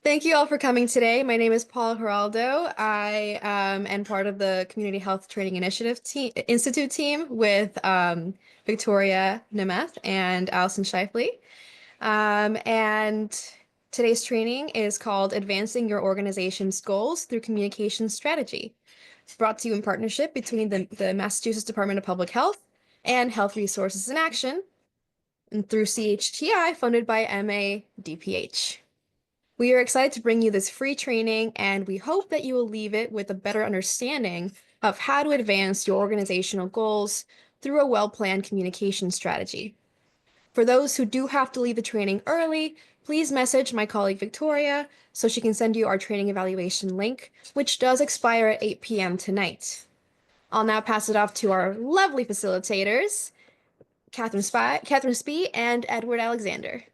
Thank you all for coming today. My name is Paula Geraldo. I am part of the Community Health Training Initiative Institute team with Victoria Nemeth and Allison Shifley. And today's training is called Advancing Your Organization's Goals Through Communication Strategy. It's brought to you in partnership between the Massachusetts Department of Public Health and Health Resources in Action, and through CHTI, funded by MADPH. We are excited to bring you this free training, and we hope that you will leave it with a better understanding of how to advance your organizational goals through a well-planned communication strategy. For those who do have to leave the training early, please message my colleague Victoria so she can send you our training evaluation link, which does expire at 8 p.m. tonight. I'll now pass it off to our lovely facilitators, Catherine Spee and Edward Alexander.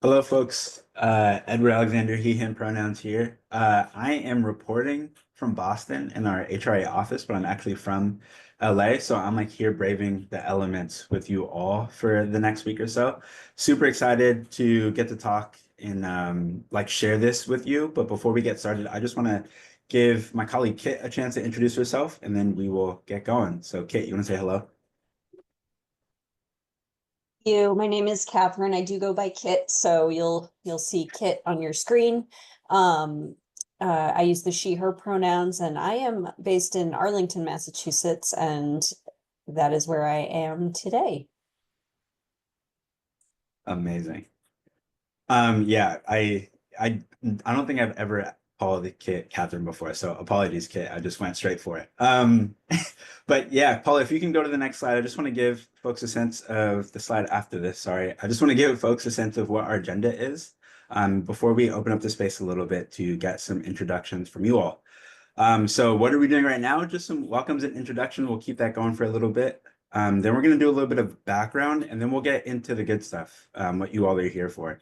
Hello, folks. Edward Alexander, he, him pronouns here. I am reporting from Boston in our HRA office, but I'm actually from LA. So I'm like here braving the elements with you all for the next week or so. Super excited to get to talk and like share this with you. But before we get started, I just want to give my colleague Kit a chance to introduce herself and then we will get going. So Kit, you want to say hello? My name is Catherine. I do go by Kit, so you'll see Kit on your screen. I use the she, her pronouns, and I am based in Arlington, Massachusetts, and that is where I am today. Amazing. Yeah, I don't think I've ever called the Kit Catherine before, so apologies, Kit. I just went straight for it. But yeah, Paula, if you can go to the next slide, I just want to give folks a sense of the slide after this. Sorry, I just want to give folks a sense of what our agenda is before we open up the space a little bit to get some introductions from you all. So what are we doing right now? Just some welcomes and introductions. We'll keep that going for a little bit. Then we're going to do a little bit of background, and then we'll get into the good stuff, what you all are here for.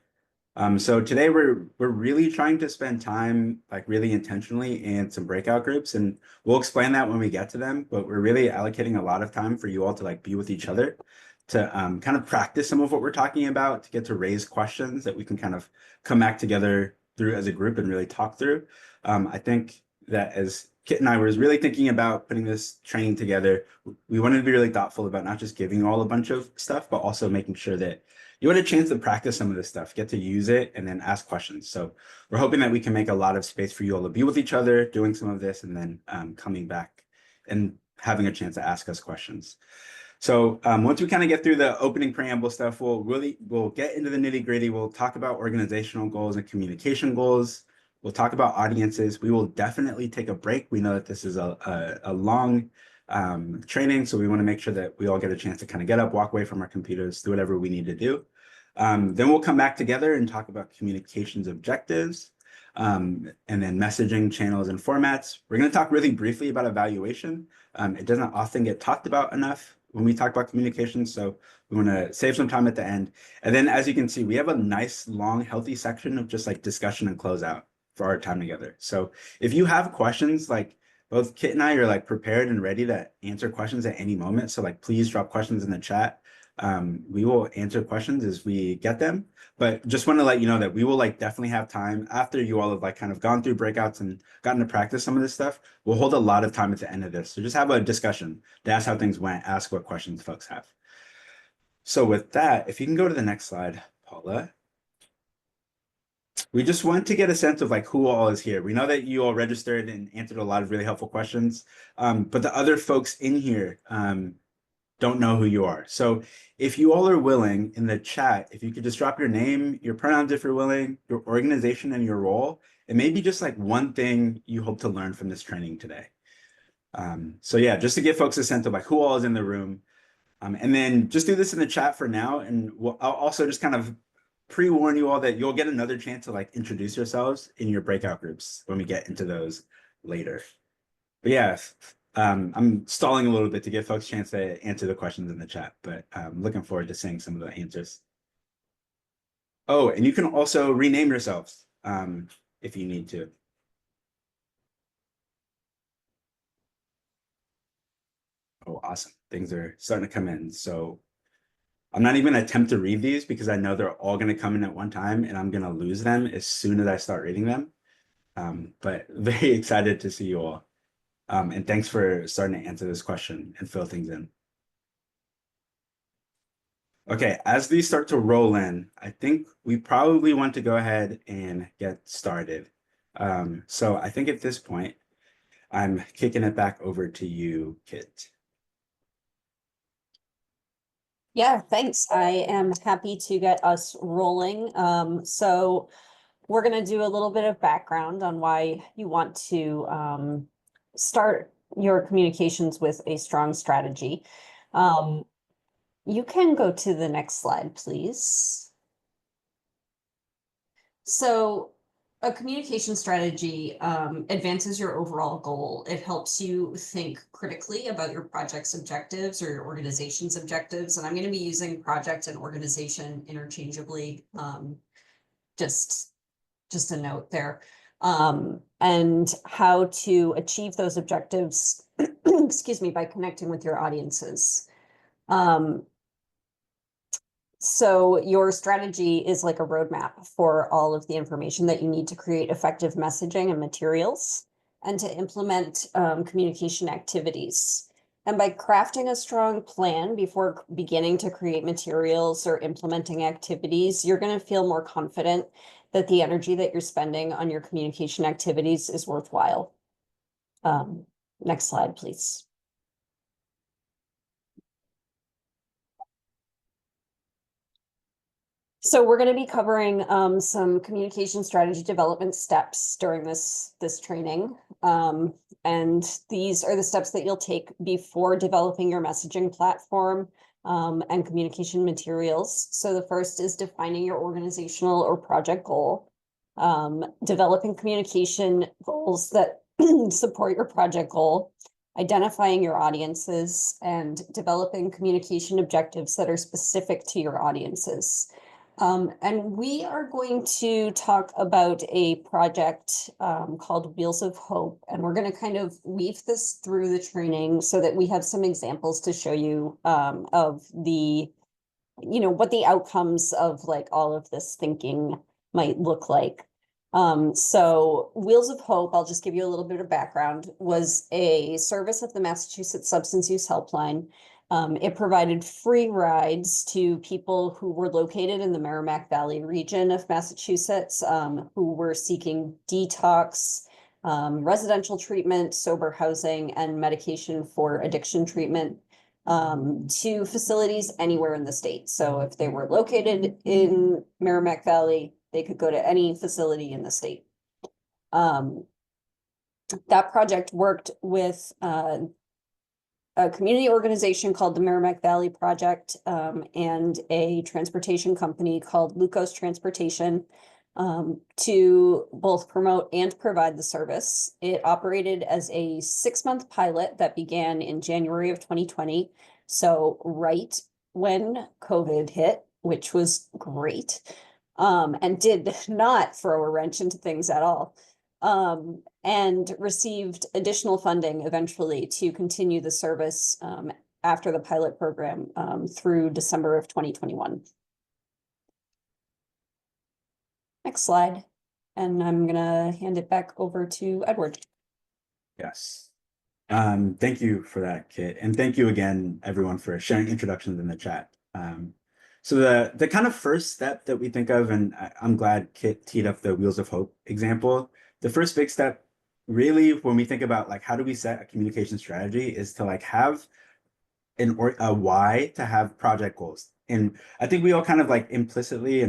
So today we're really trying to spend time like really intentionally in some breakout groups, and we'll explain that when we get to them, but we're really allocating a lot of time for you all to like be with each other to kind of practice some of what we're talking about, to get to raise questions that we can kind of come back together through as a group and really talk through. I think that as Kit and I was really thinking about putting this training together, we wanted to be really thoughtful about not just giving you all a bunch of stuff, but also making sure that you had a chance to practice some of this stuff, get to use it, and then ask questions. So we're hoping that we can make a lot of space for you all to be with each other, doing some of this, and then coming back and having a chance to ask us questions. So once we kind of get through the opening preamble stuff, we'll get into the nitty gritty. We'll talk about organizational goals and communication goals. We'll talk about audiences. We will definitely take a break. We know that this is a long training, so we want to make sure that we all get a chance to kind of get up, walk away from our computers, do whatever we need to do. Then we'll come back together and talk about communications objectives, and then messaging channels and formats. We're going to talk really briefly about evaluation. It doesn't often get talked about enough when we talk about communication, so we want to save some time at the end. And then as you can see, we have a nice, long, healthy section of just like discussion and closeout for our time together. So if you have questions, like both Kit and I are like prepared and ready to answer questions at any moment. So like, please drop questions in the chat. We will answer questions as we get them, but just want to let you know that we will like definitely have time after you all have like kind of gone through breakouts and gotten to practice some of this stuff. We'll hold a lot of time at the end of this. So just have a discussion to ask how things went, ask what questions folks have. So with that, if you can go to the next slide, Paula. We just want to get a sense of like who all is here. We know that you all registered and answered a lot of really helpful questions, but the other folks in here don't know who you are. So if you all are willing in the chat, if you could just drop your name, your pronouns if you're willing, your organization and your role, and maybe just like one thing you hope to learn from this training today. So yeah, just to give folks a sense of like who all is in the room. And then just do this in the chat for now. And I'll also just kind of pre-warn you all that you'll get another chance to like introduce yourselves in your breakout groups when we get into those later. But yeah, I'm stalling a little bit to give folks a chance to answer the questions in the chat, but I'm looking forward to seeing some of the answers. Oh, and you can also rename yourselves if you need to. Oh, awesome. Things are starting to come in. So I'm not even gonna attempt to read these because I know they're all gonna come in at one time and I'm gonna lose them as soon as I start reading them. But very excited to see you all. And thanks for starting to answer this question and fill things in. Okay, as these start to roll in, I think we probably want to go ahead and get started. So I think at this point, I'm kicking it back over to you, Kit. Yeah, thanks. I am happy to get us rolling. So we're going to do a little bit of background on why you want to start your communications with a strong strategy. You can go to the next slide, please. So a communication strategy advances your overall goal. It helps you think critically about your project's objectives or your organization's objectives. And I'm going to be using project and organization interchangeably. Just a note there. And how to achieve those objectives, excuse me, by connecting with your audiences. So your strategy is like a roadmap for all of the information that you need to create effective messaging and materials and to implement communication activities. And by crafting a strong plan before beginning to create materials or implementing activities, you're going to feel more confident that the energy that you're spending on your communication activities is worthwhile. Next slide, please. So we're going to be covering some communication strategy development steps during this training. And these are the steps that you'll take before developing your messaging platform and communication materials. So the first is defining your organizational or project goal, developing communication goals that support your project goal, identifying your audiences, and developing communication objectives that are specific to your audiences. And we are going to talk about a project called Wheels of Hope, and we're going to kind of weave this through the training so that we have some examples to show you of the, what the outcomes of like all of this thinking might look like. So Wheels of Hope, I'll just give you a little bit of background, was a service of the Massachusetts Substance Use Helpline. It provided free rides to people who were located in the Merrimack Valley region of Massachusetts, who were seeking detox, residential treatment, sober housing, and medication for addiction treatment to facilities anywhere in the state. So if they were located in Merrimack Valley, they could go to any facility in the state. That project worked with a community organization called the Merrimack Valley Project and a transportation company called Lucos Transportation to both promote and provide the service. It operated as a 6-month pilot that began in January of 2020. So right when COVID hit, which was great, and did not throw a wrench into things at all. And received additional funding eventually to continue the service after the pilot program through December of 2021. Next slide. And I'm going to hand it back over to Edward. Yes. Thank you for that, Kit. And thank you again, everyone, for sharing introductions in the chat. So the kind of first step that we think of, and I'm glad Kit teed up the Wheels of Hope example. The first big step, really, when we think about like how do we set a communication strategy, is to like have a why, to have project goals. And I think we all kind of like implicitly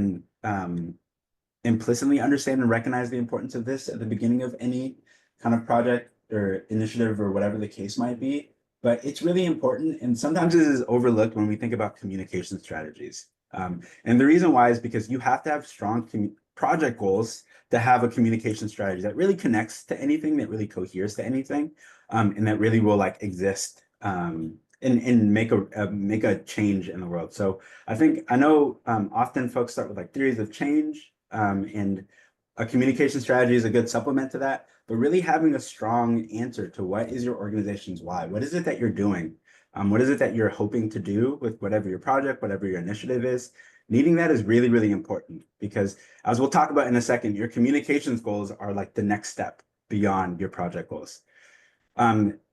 understand and recognize the importance of this at the beginning of any kind of project or initiative or whatever the case might be. But it's really important, and sometimes this is overlooked when we think about communication strategies. And the reason why is because you have to have strong project goals to have a communication strategy that really connects to anything, that really coheres to anything, and that really will like exist and make a change in the world. So I know often folks start with like theories of change, and a communication strategy is a good supplement to that. But really having a strong answer to what is your organization's why? What is it that you're doing? What is it that you're hoping to do with whatever your project, whatever your initiative is? Needing that is really, really important because as we'll talk about in a second, your communications goals are like the next step beyond your project goals.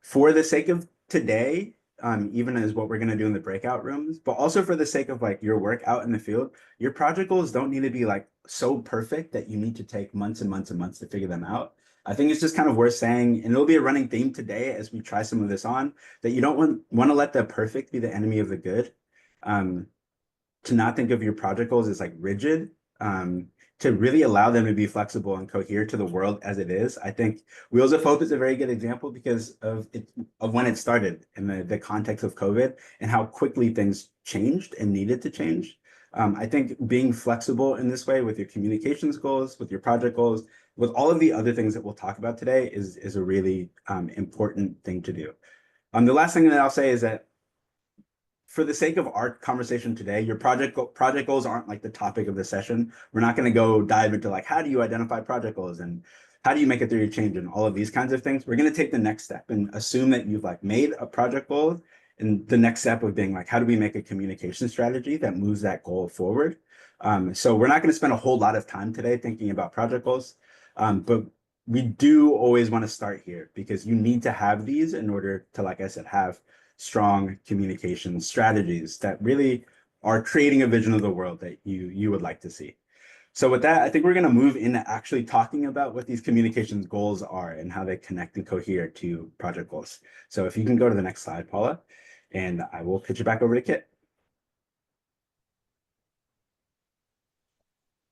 For the sake of today, even as what we're going to do in the breakout rooms, but also for the sake of like your work out in the field, your project goals don't need to be like so perfect that you need to take months and months and months to figure them out. I think it's just kind of worth saying, and it'll be a running theme today as we try some of this on, that you don't want to let the perfect be the enemy of the good. To not think of your project goals as like rigid, to really allow them to be flexible and cohere to the world as it is. I think Wheels of Hope is a very good example because of when it started in the context of COVID and how quickly things changed and needed to change. I think being flexible in this way with your communications goals, with your project goals, with all of the other things that we'll talk about today is a really important thing to do. The last thing that I'll say is that for the sake of our conversation today, your project goals aren't like the topic of the session. We're not going to go dive into like, how do you identify project goals and how do you make it through your change and all of these kinds of things. We're going to take the next step and assume that you've like made a project goal, and the next step of being like, how do we make a communication strategy that moves that goal forward? So we're not going to spend a whole lot of time today thinking about project goals, but we do always want to start here because you need to have these in order to, like I said, have strong communication strategies that really are creating a vision of the world that you would like to see. So with that, I think we're going to move into actually talking about what these communications goals are and how they connect and cohere to project goals. So if you can go to the next slide, Paula, and I will pitch it back over to Kit.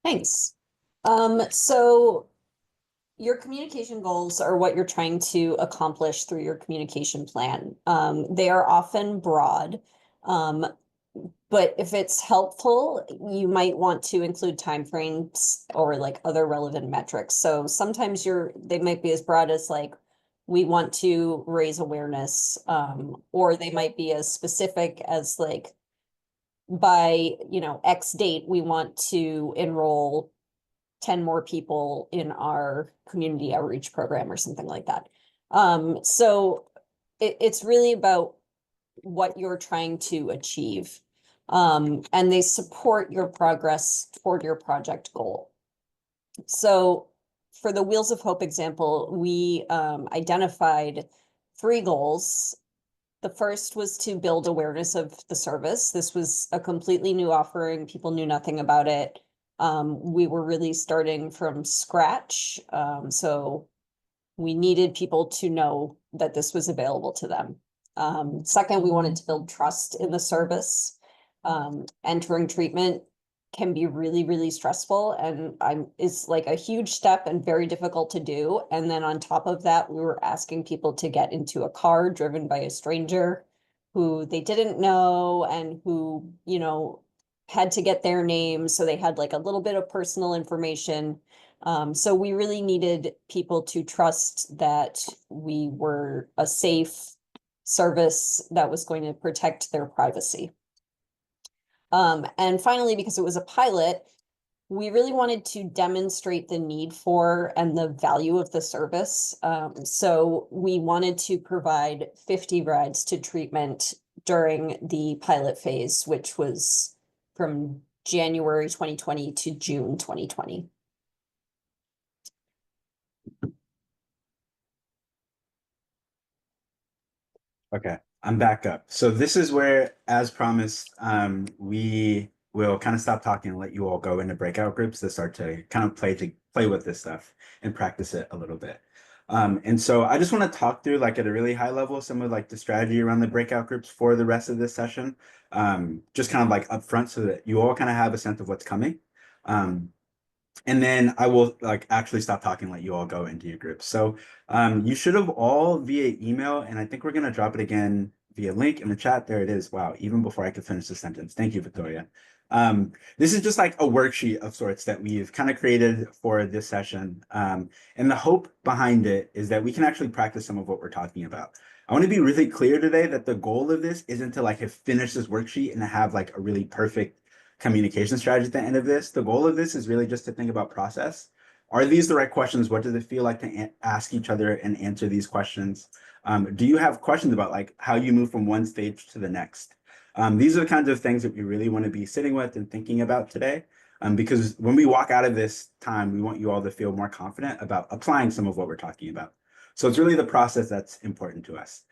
Thanks. So your communication goals are what you're trying to accomplish through your communication plan. They are often broad, but if it's helpful, you might want to include timeframes or like other relevant metrics. So sometimes they might be as broad as like, we want to raise awareness, or they might be as specific as like, by, X date, we want to enroll 10 more people in our community outreach program or something like that. So it's really about what you're trying to achieve. And they support your progress toward your project goal. So for the Wheels of Hope example, we identified 3 goals. The first was to build awareness of the service. This was a completely new offering. People knew nothing about it. We were really starting from scratch. So we needed people to know that this was available to them. Second, we wanted to build trust in the service. Entering treatment can be really, really stressful and it's like a huge step and very difficult to do. And then on top of that, we were asking people to get into a car driven by a stranger who they didn't know and who, had to get their name. So they had like a little bit of personal information. So we really needed people to trust that we were a safe service that was going to protect their privacy. And finally, because it was a pilot, we really wanted to demonstrate the need for and the value of the service. So we wanted to provide 50 rides to treatment during the pilot phase, which was from January 2020 to June 2020. Okay, I'm back up. So this is where, as promised, we will kind of stop talking and let you all go into breakout groups to start to kind of play with this stuff and practice it a little bit. And so I just want to talk through like at a really high level some of like the strategy around the breakout groups for the rest of this session, just kind of like upfront so that you all kind of have a sense of what's coming. And then I will like actually stop talking and let you all go into your groups. So you should have all via email, and I think we're going to drop it again via link in the chat. There it is. Wow, even before I could finish the sentence. Thank you, Victoria. This is just like a worksheet of sorts that we've kind of created for this session. And the hope behind it is that we can actually practice some of what we're talking about. I want to be really clear today that the goal of this isn't to like have finished this worksheet and to have like a really perfect communication strategy at the end of this. The goal of this is really just to think about process. Are these the right questions? What does it feel like to ask each other and answer these questions? Do you have questions about like how you move from one stage to the next? These are the kinds of things that we really want to be sitting with and thinking about today. Because when we walk out of this time, we want you all to feel more confident about applying some of what we're talking about. So it's really the process that's important to us.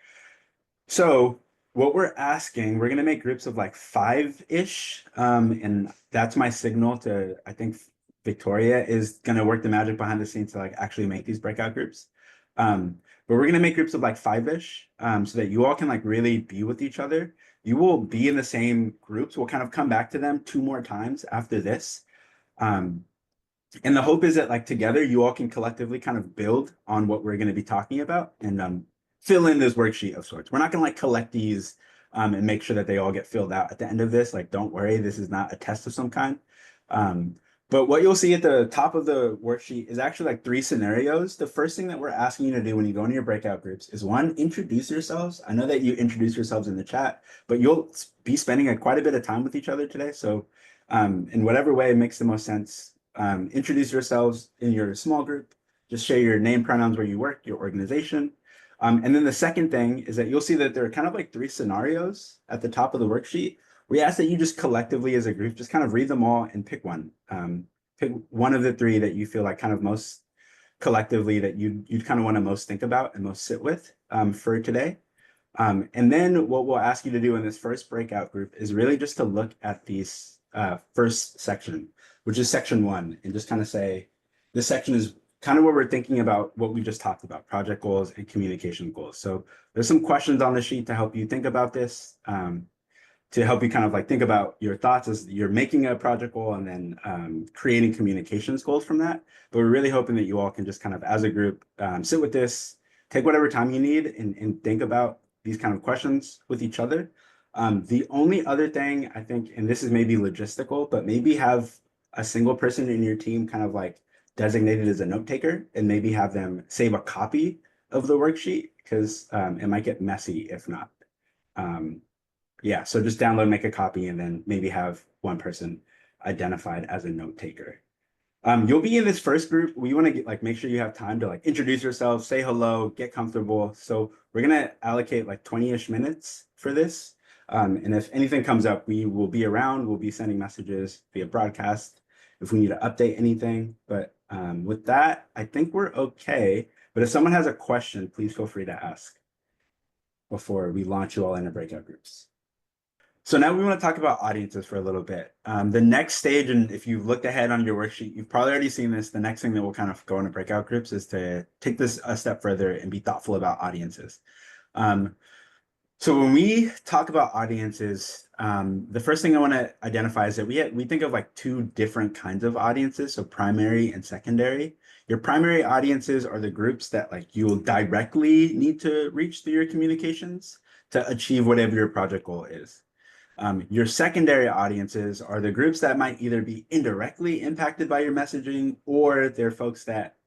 So what we're asking, we're going to make groups of like 5-ish. And that's my signal to, I think Victoria is going to work the magic behind the scenes to like actually make these breakout groups. But we're going to make groups of like 5-ish so that you all can like really be with each other. You will be in the same groups. We'll kind of come back to them 2 more times after this. And the hope is that like together you all can collectively kind of build on what we're going to be talking about and fill in this worksheet of sorts. We're not going to like collect these and make sure that they all get filled out at the end of this. Like, don't worry, this is not a test of some kind. But what you'll see at the top of the worksheet is actually like 3 scenarios. The first thing that we're asking you to do when you go into your breakout groups is 1, introduce yourselves. I know that you introduce yourselves in the chat, but you'll be spending quite a bit of time with each other today. So in whatever way it makes the most sense, introduce yourselves in your small group. Just share your name, pronouns, where you work, your organization. And then the second thing is that you'll see that there are kind of like 3 scenarios at the top of the worksheet. We ask that you just collectively as a group, just kind of read them all and pick one. Pick one of the 3 that you feel like kind of most collectively that you'd kind of want to most think about and most sit with for today. And then what we'll ask you to do in this first breakout group is really just to look at these first section, which is section 1, and just kind of say, this section is kind of where we're thinking about what we just talked about, project goals and communication goals. So there's some questions on the sheet to help you think about this, to help you kind of like think about your thoughts as you're making a project goal and then creating communications goals from that. But we're really hoping that you all can just kind of, as a group, sit with this, take whatever time you need and think about these kind of questions with each other. The only other thing I think, and this is maybe logistical, but maybe have a single person in your team kind of like designated as a note taker and maybe have them save a copy of the worksheet because it might get messy if not. Yeah, so just download, make a copy, and then maybe have one person identified as a note taker. You'll be in this first group. We want to get like make sure you have time to like introduce yourself, say hello, get comfortable. So we're gonna allocate like 20-ish minutes for this. And if anything comes up, we will be around. We'll be sending messages via broadcast if we need to update anything. But with that, I think we're okay. But if someone has a question, please feel free to ask before we launch you all into breakout groups. So now we want to talk about audiences for a little bit. The next stage, and if you've looked ahead on your worksheet, you've probably already seen this. The next thing that we'll kind of go into breakout groups is to take this a step further and be thoughtful about audiences. So when we talk about audiences, the first thing I want to identify is that we think of like 2 different kinds of audiences, so primary and secondary. Your primary audiences are the groups that like you'll directly need to reach through your communications to achieve whatever your project goal is. Your secondary audiences are the groups that might either be indirectly impacted by your messaging, or they're folks that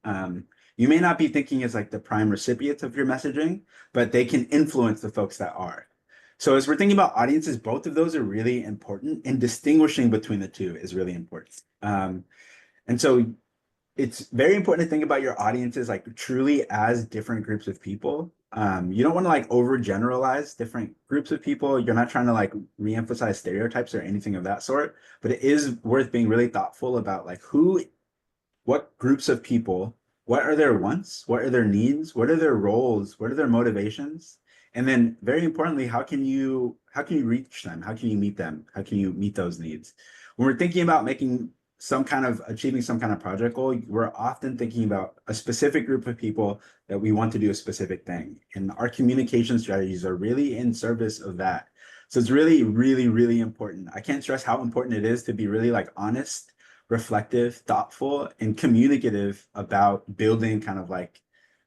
you may not be thinking as like the prime recipients of your messaging, but they can influence the folks that are. So as we're thinking about audiences, both of those are really important, and distinguishing between the 2 is really important. And so it's very important to think about your audiences like truly as different groups of people. You don't want to like overgeneralize different groups of people. You're not trying to like reemphasize stereotypes or anything of that sort, but it is worth being really thoughtful about like what groups of people, what are their wants, what are their needs, what are their roles, what are their motivations? And then very importantly, how can you reach them? How can you meet them? How can you meet those needs? When we're thinking about achieving some kind of project goal, we're often thinking about a specific group of people that we want to do a specific thing. And our communication strategies are really in service of that. So it's really, really, really important. I can't stress how important it is to be really like honest, reflective, thoughtful, and communicative about building kind of like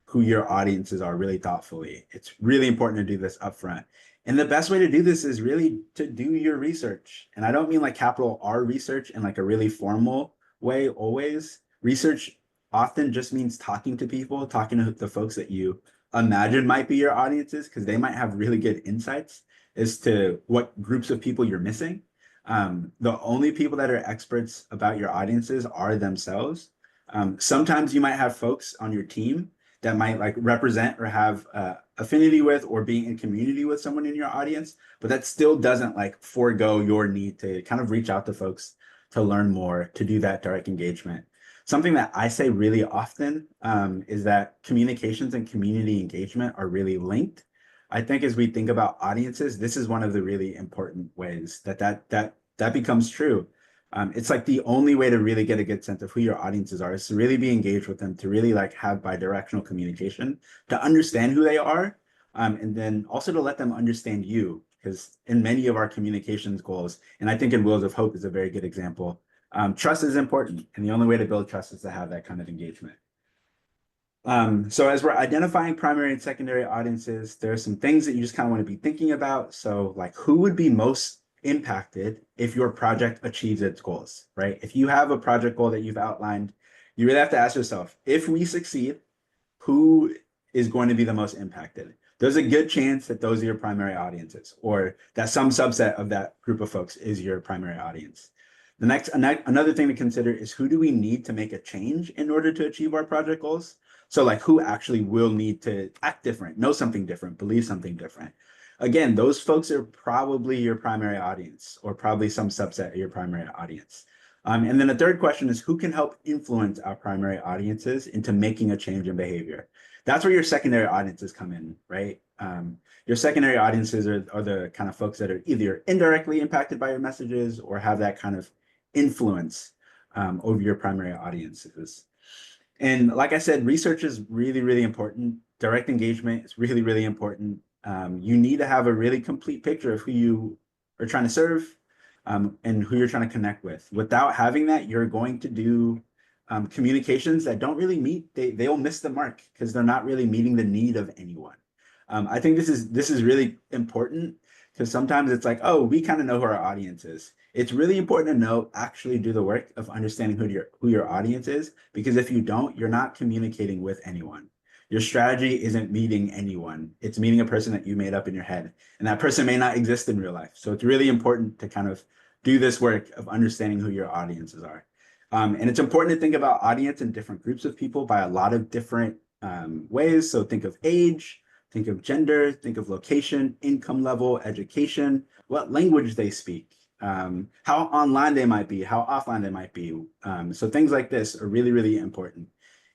who your audiences are really thoughtfully. It's really important to do this upfront. And the best way to do this is really to do your research. And I don't mean like capital R research in like a really formal way always. Research often just means talking to people, talking to the folks that you imagine might be your audiences, because they might have really good insights as to what groups of people you're missing. The only people that are experts about your audiences are themselves. Sometimes you might have folks on your team that might like represent or have affinity with or being in community with someone in your audience, but that still doesn't like forego your need to kind of reach out to folks to learn more, to do that direct engagement. Something that I say really often is that communications and community engagement are really linked. I think as we think about audiences, this is one of the really important ways that becomes true. It's like the only way to really get a good sense of who your audiences are is to really be engaged with them, to really like have bi-directional communication, to understand who they are, and then also to let them understand you. Because in many of our communications goals, and I think in Wheels of Hope is a very good example, trust is important. And the only way to build trust is to have that kind of engagement. So as we're identifying primary and secondary audiences, there are some things that you just kind of want to be thinking about. So like who would be most impacted if your project achieves its goals, right? If you have a project goal that you've outlined, you really have to ask yourself, if we succeed, who is going to be the most impacted? There's a good chance that those are your primary audiences, or that some subset of that group of folks is your primary audience. Another thing to consider is who do we need to make a change in order to achieve our project goals? So like who actually will need to act different, know something different, believe something different. Again, those folks are probably your primary audience or probably some subset of your primary audience. And then the third question is who can help influence our primary audiences into making a change in behavior? That's where your secondary audiences come in, right? Your secondary audiences are the kind of folks that are either indirectly impacted by your messages or have that kind of influence over your primary audiences. And like I said, research is really, really important. Direct engagement is really, really important. You need to have a really complete picture of who you are trying to serve and who you're trying to connect with. Without having that, you're going to do communications that don't really meet, they'll miss the mark because they're not really meeting the need of anyone. I think this is really important because sometimes it's like, oh, we kind of know who our audience is. It's really important to know, actually do the work of understanding who your audience is, because if you don't, you're not communicating with anyone. Your strategy isn't meeting anyone. It's meeting a person that you made up in your head, and that person may not exist in real life. So it's really important to kind of do this work of understanding who your audiences are. And it's important to think about audience and different groups of people by a lot of different ways. So think of age, think of gender, think of location, income level, education, what language they speak, how online they might be, how offline they might be. So things like this are really, really important.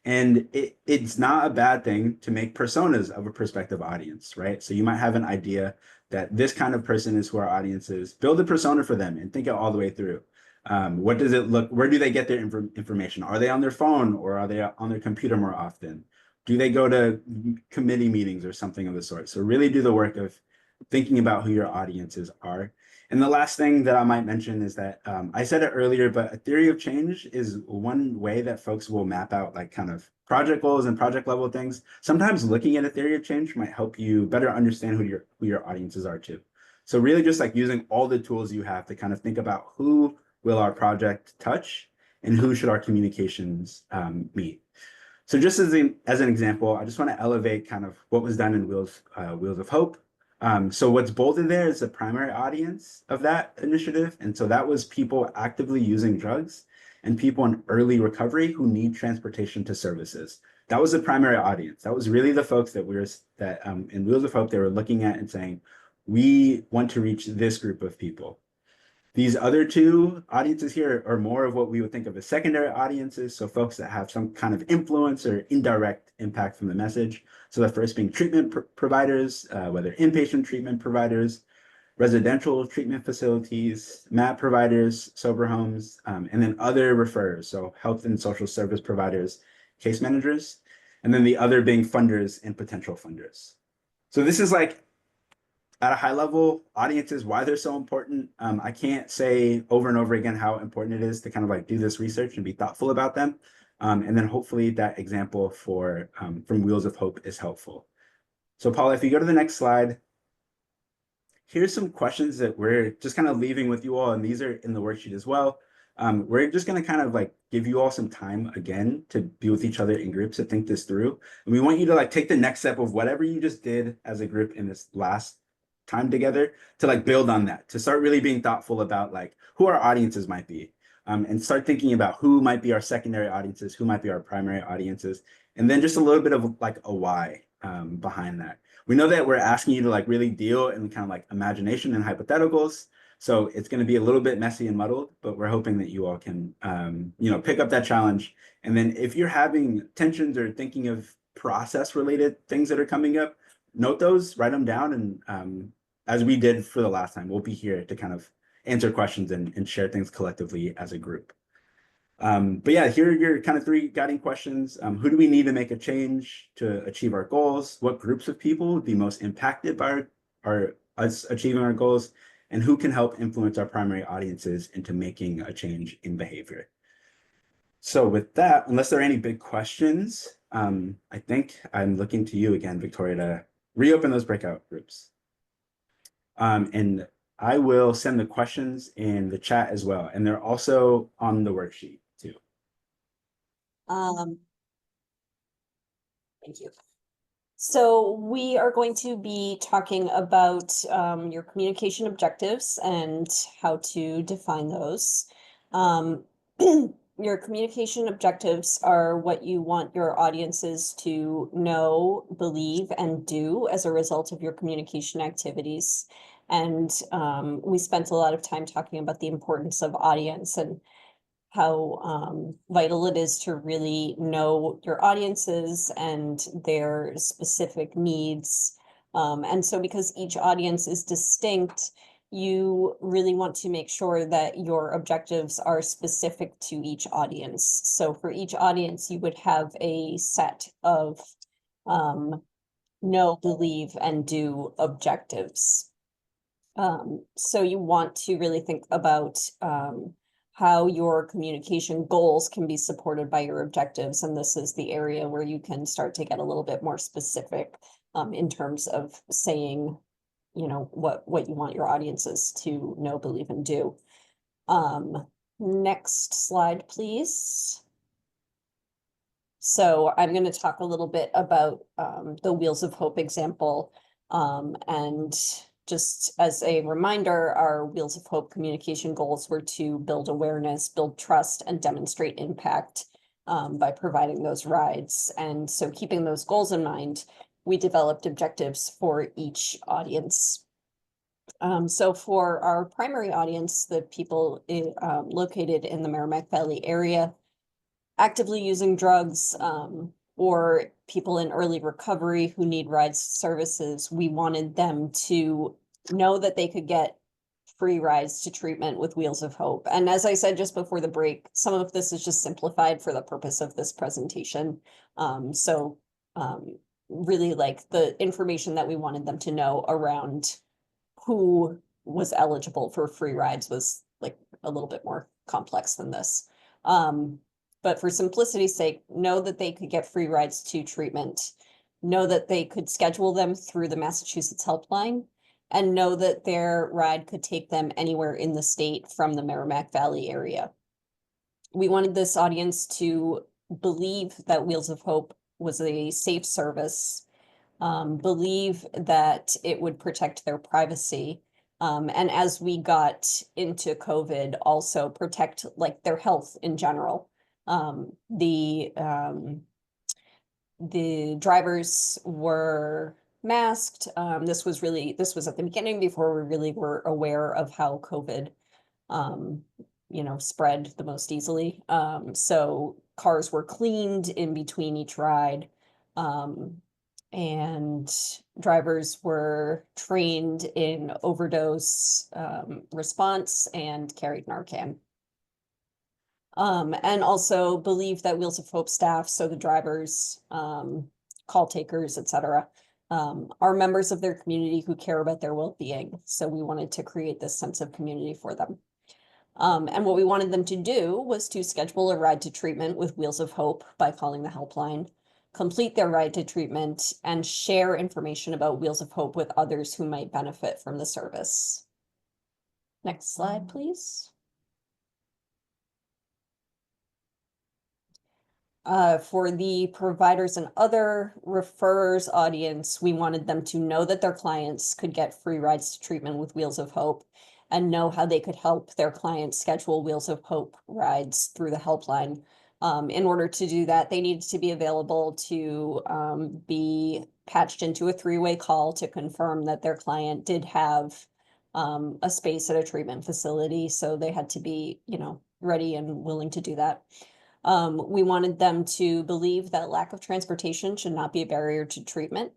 And it's not a bad thing to make personas of a prospective audience, right? So you might have an idea that this kind of person is who our audience is. Build a persona for them and think it all the way through. What does it look, where do they get their information? Are they on their phone or are they on their computer more often? Do they go to committee meetings or something of the sort? So really do the work of thinking about who your audiences are. And the last thing that I might mention is that I said it earlier, but a theory of change is one way that folks will map out like kind of project goals and project level things. Sometimes looking at a theory of change might help you better understand who your audiences are too. So really just like using all the tools you have to kind of think about who will our project touch and who should our communications meet. So just as an example, I just want to elevate kind of what was done in Wheels of Hope. So what's bolded there is the primary audience of that initiative. And so that was people actively using drugs and people in early recovery who need transportation to services. That was the primary audience. That was really the folks that in Wheels of Hope, they were looking at and saying, we want to reach this group of people. These other two audiences here are more of what we would think of as secondary audiences. So folks that have some kind of influence or indirect impact from the message. So the first being treatment providers, whether inpatient treatment providers, residential treatment facilities, MAT providers, sober homes, and then other referrers. So health and social service providers, case managers, and then the other being funders and potential funders. So this is like, at a high level, audiences, why they're so important. I can't say over and over again how important it is to kind of like do this research and be thoughtful about them. And then hopefully that example from Wheels of Hope is helpful. So Paula, if you go to the next slide, here's some questions that we're just kind of leaving with you all, and these are in the worksheet as well. We're just going to kind of like give you all some time again to be with each other in groups to think this through. And we want you to like take the next step of whatever you just did as a group in this last time together to like build on that, to start really being thoughtful about like who our audiences might be. and start thinking about who might be our secondary audiences, who might be our primary audiences, and then just a little bit of like a why behind that. We know that we're asking you to like really deal in kind of like imagination and hypotheticals. So it's going to be a little bit messy and muddled, but we're hoping that you all can, pick up that challenge. And then if you're having tensions or thinking of process related things that are coming up, note those, write them down. And as we did for the last time, we'll be here to kind of answer questions and share things collectively as a group. But yeah, here are your kind of 3 guiding questions. Who do we need to make a change to achieve our goals? What groups of people would be most impacted by us achieving our goals? And who can help influence our primary audiences into making a change in behavior? So with that, unless there are any big questions, I think I'm looking to you again, Victoria, to reopen those breakout groups. And I will send the questions in the chat as well. And they're also on the worksheet too. Thank you. So we are going to be talking about your communication objectives and how to define those. Your communication objectives are what you want your audiences to know, believe, and do as a result of your communication activities. And we spent a lot of time talking about the importance of audience and how vital it is to really know your audiences and their specific needs. And so because each audience is distinct, you really want to make sure that your objectives are specific to each audience. So for each audience, you would have a set of know, believe, and do objectives. So you want to really think about how your communication goals can be supported by your objectives. And this is the area where you can start to get a little bit more specific in terms of saying, what you want your audiences to know, believe, and do. Next slide, please. So I'm going to talk a little bit about the Wheels of Hope example. And just as a reminder, our Wheels of Hope communication goals were to build awareness, build trust, and demonstrate impact by providing those rides. And so keeping those goals in mind, we developed objectives for each audience. So for our primary audience, the people located in the Merrimack Valley area, actively using drugs, or people in early recovery who need rides services, we wanted them to know that they could get free rides to treatment with Wheels of Hope. And as I said just before the break, some of this is just simplified for the purpose of this presentation. Really like the information that we wanted them to know around who was eligible for free rides was like a little bit more complex than this. But for simplicity's sake, know that they could get free rides to treatment, know that they could schedule them through the Massachusetts helpline, and know that their ride could take them anywhere in the state from the Merrimack Valley area. We wanted this audience to believe that Wheels of Hope was a safe service, believe that it would protect their privacy, and as we got into COVID, also protect like their health in general. The drivers were masked. This was at the beginning before we really were aware of how COVID, spread the most easily. So cars were cleaned in between each ride. And drivers were trained in overdose response and carried Narcan. And also believe that Wheels of Hope staff, so the drivers, call takers, etc., are members of their community who care about their well-being. So we wanted to create this sense of community for them. And what we wanted them to do was to schedule a ride to treatment with Wheels of Hope by calling the helpline, complete their ride to treatment, and share information about Wheels of Hope with others who might benefit from the service. Next slide, please. For the providers and other referrers audience, we wanted them to know that their clients could get free rides to treatment with Wheels of Hope, and know how they could help their clients schedule Wheels of Hope rides through the helpline. In order to do that, they needed to be available to be patched into a three-way call to confirm that their client did have a space at a treatment facility. So they had to be, ready and willing to do that. We wanted them to believe that lack of transportation should not be a barrier to treatment.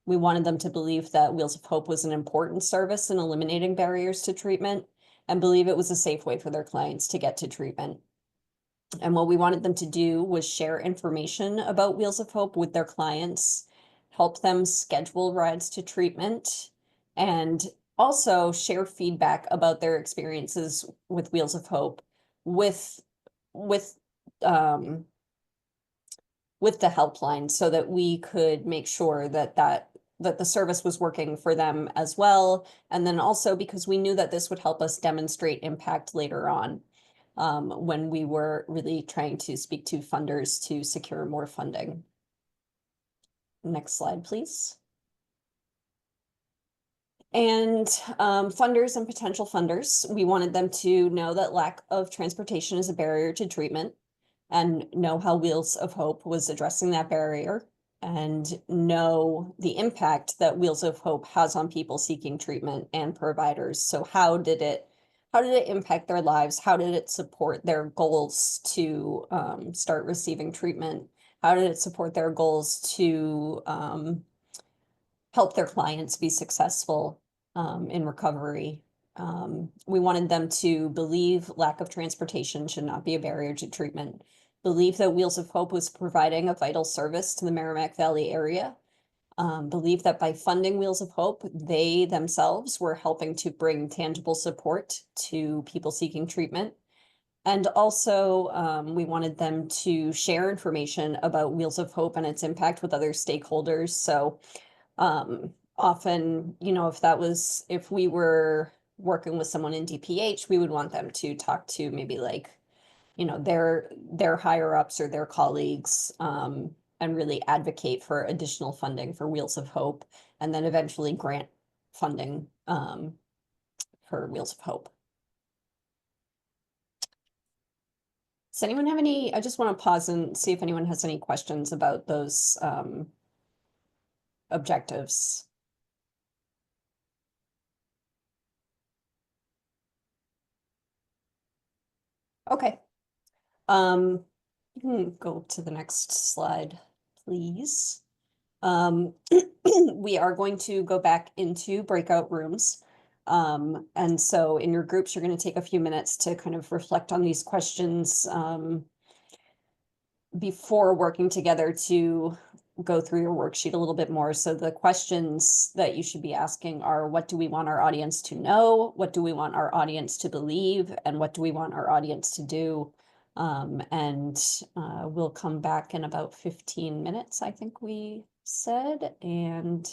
We wanted them to believe that Wheels of Hope was an important service in eliminating barriers to treatment, and believe it was a safe way for their clients to get to treatment. And what we wanted them to do was share information about Wheels of Hope with their clients, help them schedule rides to treatment, and also share feedback about their experiences with Wheels of Hope with um with the helpline, so that we could make sure that the service was working for them as well. And then also because we knew that this would help us demonstrate impact later on, when we were really trying to speak to funders to secure more funding. Next slide, please. And funders and potential funders, we wanted them to know that lack of transportation is a barrier to treatment, and know how Wheels of Hope was addressing that barrier, and know the impact that Wheels of Hope has on people seeking treatment and providers. So how did it impact their lives? How did it support their goals to start receiving treatment? How did it support their goals to help their clients be successful in recovery? We wanted them to believe lack of transportation should not be a barrier to treatment, believe that Wheels of Hope was providing a vital service to the Merrimack Valley area, believe that by funding Wheels of Hope, they themselves were helping to bring tangible support to people seeking treatment. And also, we wanted them to share information about Wheels of Hope and its impact with other stakeholders. So often, if we were working with someone in DPH, we would want them to talk to maybe their higher ups or their colleagues, and really advocate for additional funding for Wheels of Hope, and then eventually grant funding for Wheels of Hope. Does anyone have any? I just want to pause and see if anyone has any questions about those objectives. Okay. You can go to the next slide, please. We are going to go back into breakout rooms. And so in your groups, you're going to take a few minutes to kind of reflect on these questions before working together to go through your worksheet a little bit more. So the questions that you should be asking are, what do we want our audience to know? What do we want our audience to believe? And what do we want our audience to do? We'll come back in about 15 minutes, I think we said. And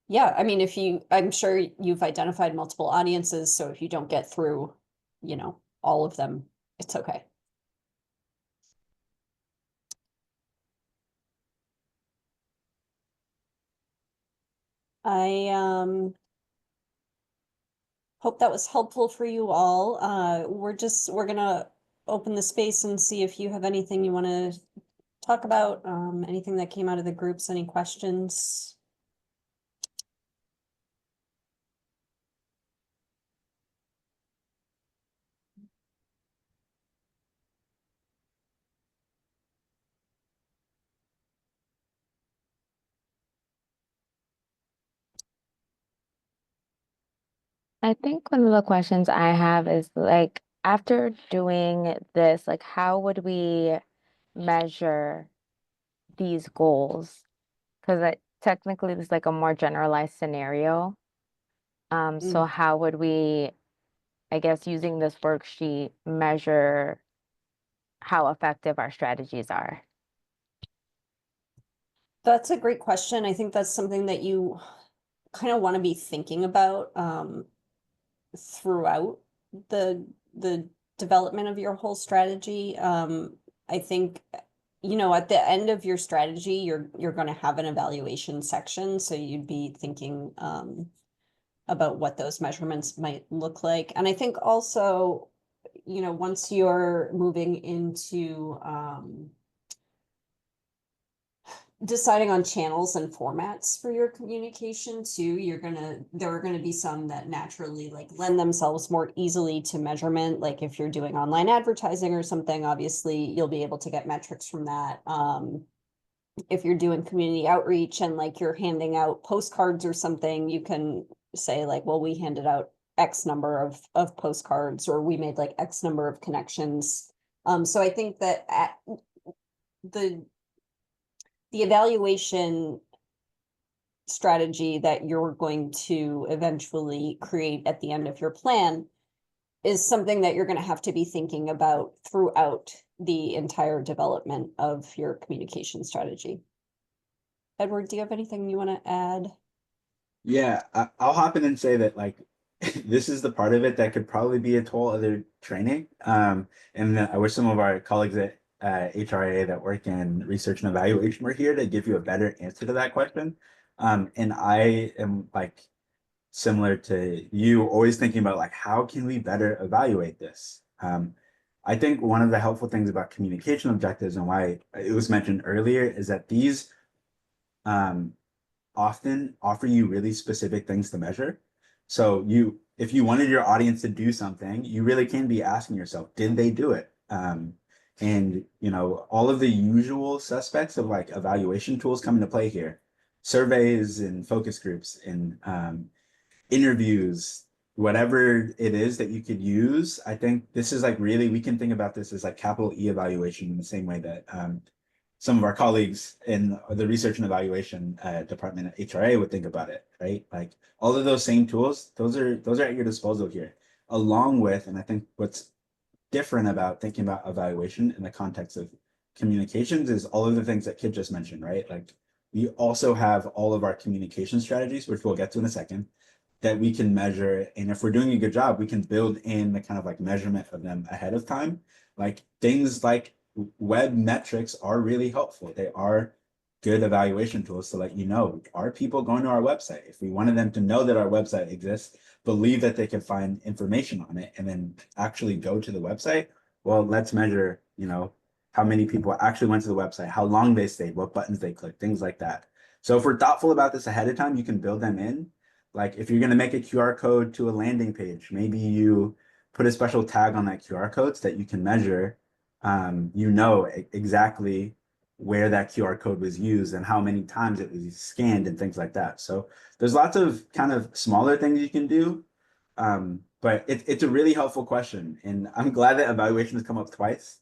yeah, I mean, I'm sure you've identified multiple audiences, so if you don't get through, all of them, it's okay. I hope that was helpful for you all. We're gonna open the space and see if you have anything you want to talk about, anything that came out of the groups, any questions. I think one of the questions I have is like, after doing this, like, how would we measure these goals? Because technically this is like a more generalized scenario. So how would we, I guess, using this worksheet, measure how effective our strategies are? That's a great question. I think that's something that you kind of want to be thinking about throughout the development of your whole strategy. I think, at the end of your strategy, you're going to have an evaluation section. So you'd be thinking, about what those measurements might look like. And I think also, you know, once you're moving into deciding on channels and formats for your communication too, there are gonna be some that naturally like lend themselves more easily to measurement. Like if you're doing online advertising or something, obviously you'll be able to get metrics from that. If you're doing community outreach and like you're handing out postcards or something, you can say like, well, we handed out X number of postcards, or we made like X number of connections. So I think that at the evaluation strategy that you're going to eventually create at the end of your plan is something that you're going to have to be thinking about throughout the entire development of your communication strategy. Edward, do you have anything you want to add? Yeah, I'll hop in and say that like this is the part of it that could probably be a whole other training. And I wish some of our colleagues at HRA that work in research and evaluation were here to give you a better answer to that question. And I am like similar to you, always thinking about like how can we better evaluate this? I think one of the helpful things about communication objectives and why it was mentioned earlier is that these often offer you really specific things to measure. So if you wanted your audience to do something, you really can be asking yourself, did they do it? And you know, all of the usual suspects of like evaluation tools come into play here. Surveys and focus groups and interviews, whatever it is that you could use. I think this is like really, we can think about this as like capital E evaluation in the same way that some of our colleagues in the research and evaluation department at HRA would think about it, right? Like all of those same tools, those are at your disposal here, along with, and I think what's different about thinking about evaluation in the context of communications is all of the things that Kit just mentioned, right? Like we also have all of our communication strategies, which we'll get to in a second, that we can measure. And if we're doing a good job, we can build in the kind of like measurement of them ahead of time. Like things like web metrics are really helpful. They are good evaluation tools to let you know, are people going to our website? If we wanted them to know that our website exists, believe that they can find information on it, and then actually go to the website, well, let's measure, you know, how many people actually went to the website, how long they stayed, what buttons they clicked, things like that. So if we're thoughtful about this ahead of time, you can build them in. Like if you're going to make a QR code to a landing page, maybe you put a special tag on that QR code so that you can measure, you know exactly where that QR code was used and how many times it was scanned and things like that. So there's lots of kind of smaller things you can do. But it's a really helpful question. And I'm glad that evaluation has come up twice,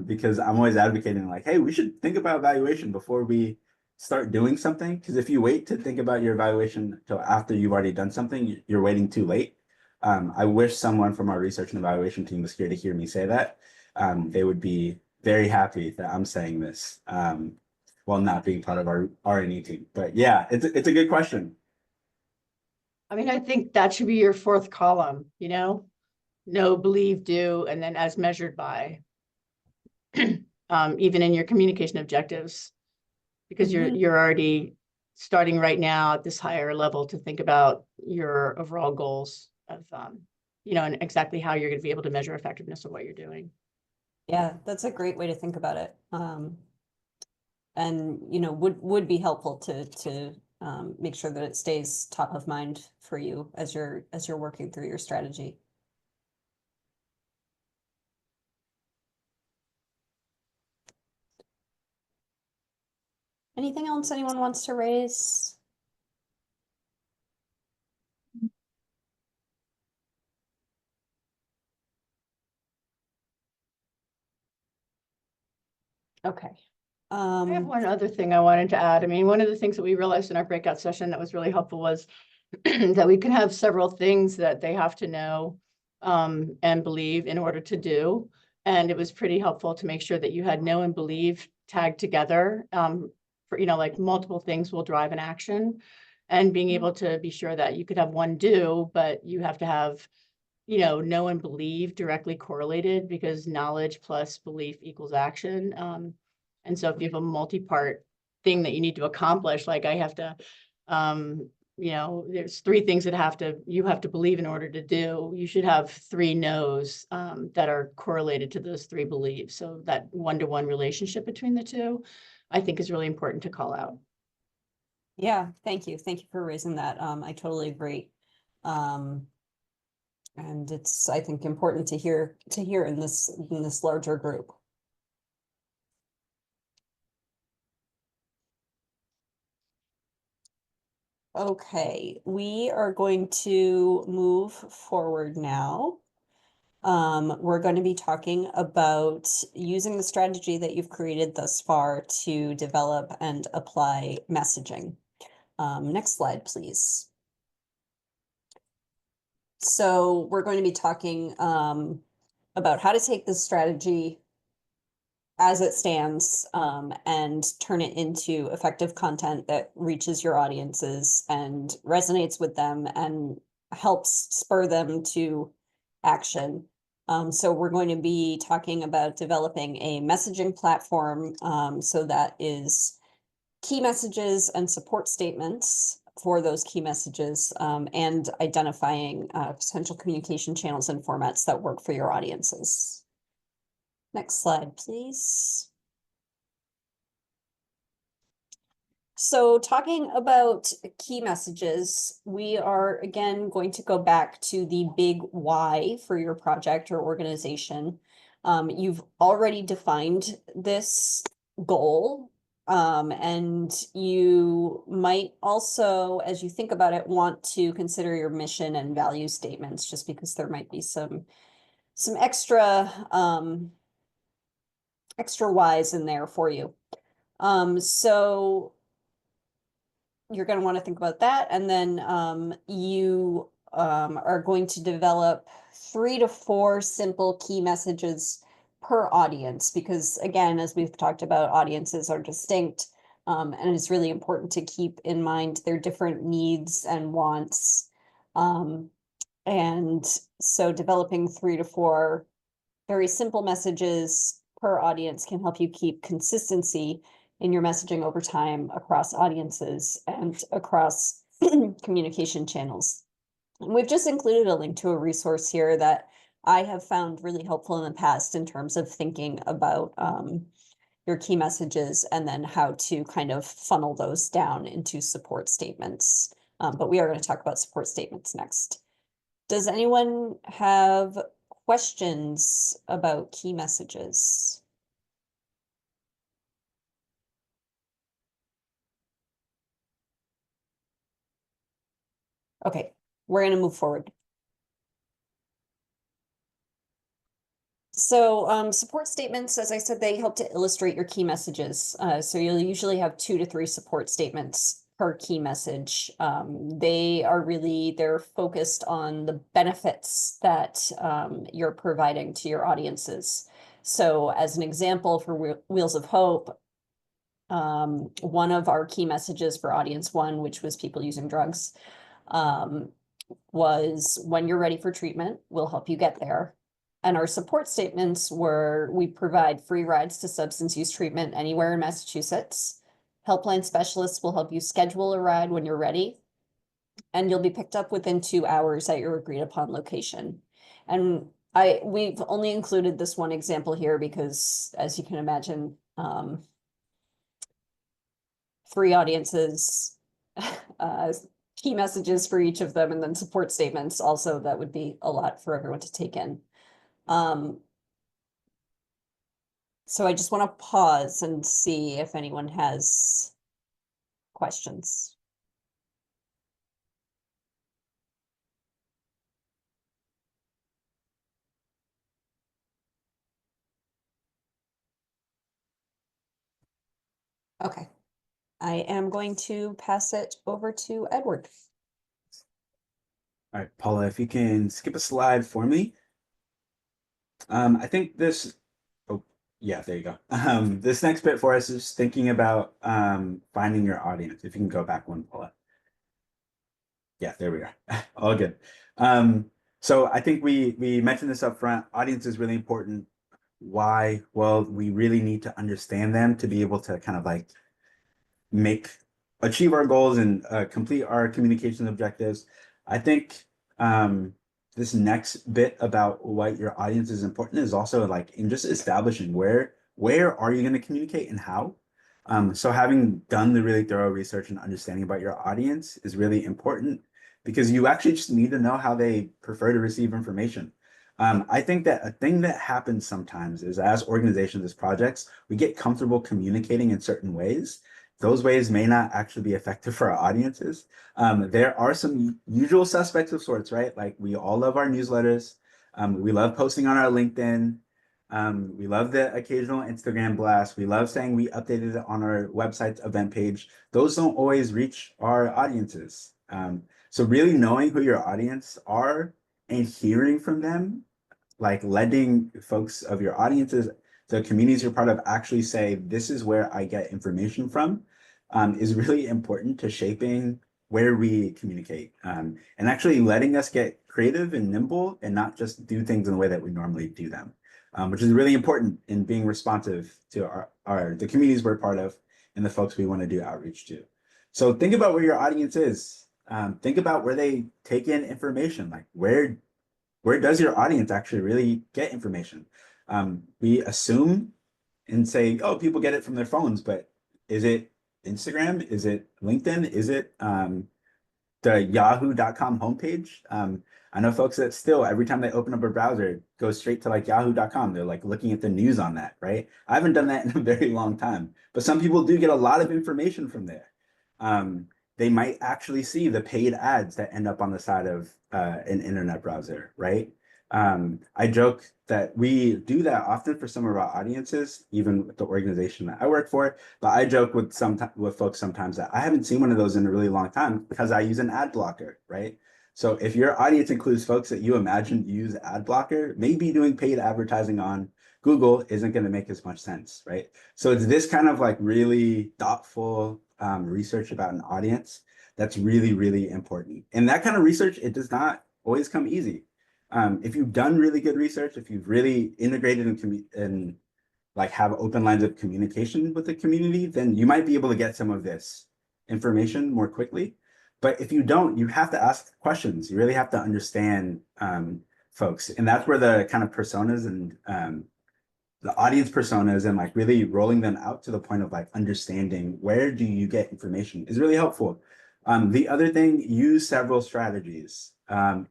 because I'm always advocating like, hey, we should think about evaluation before we start doing something. Because if you wait to think about your evaluation until after you've already done something, you're waiting too late. I wish someone from our research and evaluation team was here to hear me say that. They would be very happy that I'm saying this while not being part of our R&E team. But yeah, it's a good question. I mean, I think that should be your fourth column, you know, know, believe, do, and then as measured by, even in your communication objectives, because you're already starting right now at this higher level to think about your overall goals of, you know, and exactly how you're going to be able to measure effectiveness of what you're doing. Yeah, that's a great way to think about it. And you know, would be helpful to make sure that it stays top of mind for you as you're working through your strategy. Anything else anyone wants to raise? Okay. I have one other thing I wanted to add. I mean, one of the things that we realized in our breakout session that was really helpful was that we can have several things that they have to know and believe in order to do. And it was pretty helpful to make sure that you had know and believe tagged together for, you know, like multiple things will drive an action, and being able to be sure that you could have one do, but you have to have, you know and believe directly correlated, because knowledge plus belief equals action. And so if you have a multi-part thing that you need to accomplish, like I have to you know, there's 3 things that you have to believe in order to do. You should have 3 knows that are correlated to those 3 beliefs. So that one-to-one relationship between the two, I think, is really important to call out. Yeah, thank you. Thank you for raising that. I totally agree. And it's, I think, important to hear in this larger group. Okay, we are going to move forward now. We're going to be talking about using the strategy that you've created thus far to develop and apply messaging. Next slide, please. So we're going to be talking about how to take this strategy as it stands and turn it into effective content that reaches your audiences and resonates with them and helps spur them to action. So we're going to be talking about developing a messaging platform. So that is key messages and support statements for those key messages and identifying potential communication channels and formats that work for your audiences. Next slide, please. So talking about key messages, we are again going to go back to the big why for your project or organization. You've already defined this goal, and you might also, as you think about it, want to consider your mission and value statements, just because there might be some extra whys in there for you. So you're going to want to think about that. And then you are going to develop 3 to 4 simple key messages per audience, because again, as we've talked about, audiences are distinct. And it's really important to keep in mind their different needs and wants. And so developing 3 to 4 very simple messages per audience can help you keep consistency in your messaging over time across audiences and across communication channels. And we've just included a link to a resource here that I have found really helpful in the past in terms of thinking about your key messages and then how to kind of funnel those down into support statements. But we are going to talk about support statements next. Does anyone have questions about key messages? Okay, we're going to move forward. So support statements, as I said, they help to illustrate your key messages. So you'll usually have 2 to 3 support statements per key message. They're focused on the benefits that you're providing to your audiences. So as an example for Wheels of Hope, one of our key messages for audience 1, which was people using drugs, was when you're ready for treatment, we'll help you get there. And our support statements were, we provide free rides to substance use treatment anywhere in Massachusetts. Helpline specialists will help you schedule a ride when you're ready. And you'll be picked up within 2 hours at your agreed upon location. And we've only included this one example here because, as you can imagine, free audiences, key messages for each of them, and then support statements also, that would be a lot for everyone to take in. So I just want to pause and see if anyone has questions. Okay, I am going to pass it over to Edward. All right, Paula, if you can skip a slide for me. I think this, oh, yeah, there you go. This next bit for us is thinking about finding your audience. If you can go back one, Paula. Yeah, there we are. All good. So I think we mentioned this up front. Audience is really important. Why? Well, we really need to understand them to be able to kind of like make achieve our goals and complete our communication objectives, I think this next bit about what your audience is important is also like in just establishing where are you going to communicate and how. So having done the really thorough research and understanding about your audience is really important because you actually just need to know how they prefer to receive information. I think that a thing that happens sometimes is as organizations, as projects, we get comfortable communicating in certain ways. Those ways may not actually be effective for our audiences. There are some usual suspects of sorts, right? Like we all love our newsletters. We love posting on our LinkedIn. We love the occasional Instagram blast. We love saying we updated it on our website's event page. Those don't always reach our audiences. So really knowing who your audience are and hearing from them, like letting folks of your audiences, the communities you're part of actually say, this is where I get information from, is really important to shaping where we communicate and actually letting us get creative and nimble and not just do things in the way that we normally do them, which is really important in being responsive to the communities we're part of and the folks we want to do outreach to. So think about where your audience is. Think about where they take in information, like where does your audience actually really get information? We assume and say, oh, people get it from their phones, but is it Instagram? Is it LinkedIn? Is it the yahoo.com homepage? I know folks that still, every time they open up a browser, it goes straight to like yahoo.com. They're like looking at the news on that, right? I haven't done that in a very long time, but some people do get a lot of information from there. They might actually see the paid ads that end up on the side of an internet browser, right? I joke that we do that often for some of our audiences, even with the organization that I work for. But I joke with folks sometimes that I haven't seen one of those in a really long time because I use an ad blocker, right? So if your audience includes folks that you imagine use ad blocker, maybe doing paid advertising on Google isn't going to make as much sense, right? So it's this kind of like really thoughtful research about an audience that's really, really important. And that kind of research, it does not always come easy. If you've done really good research, if you've really integrated and like have open lines of communication with the community, then you might be able to get some of this information more quickly. But if you don't, you have to ask questions. You really have to understand folks. And that's where the kind of personas and the audience personas and like really rolling them out to the point of like understanding where do you get information is really helpful. The other thing, use several strategies.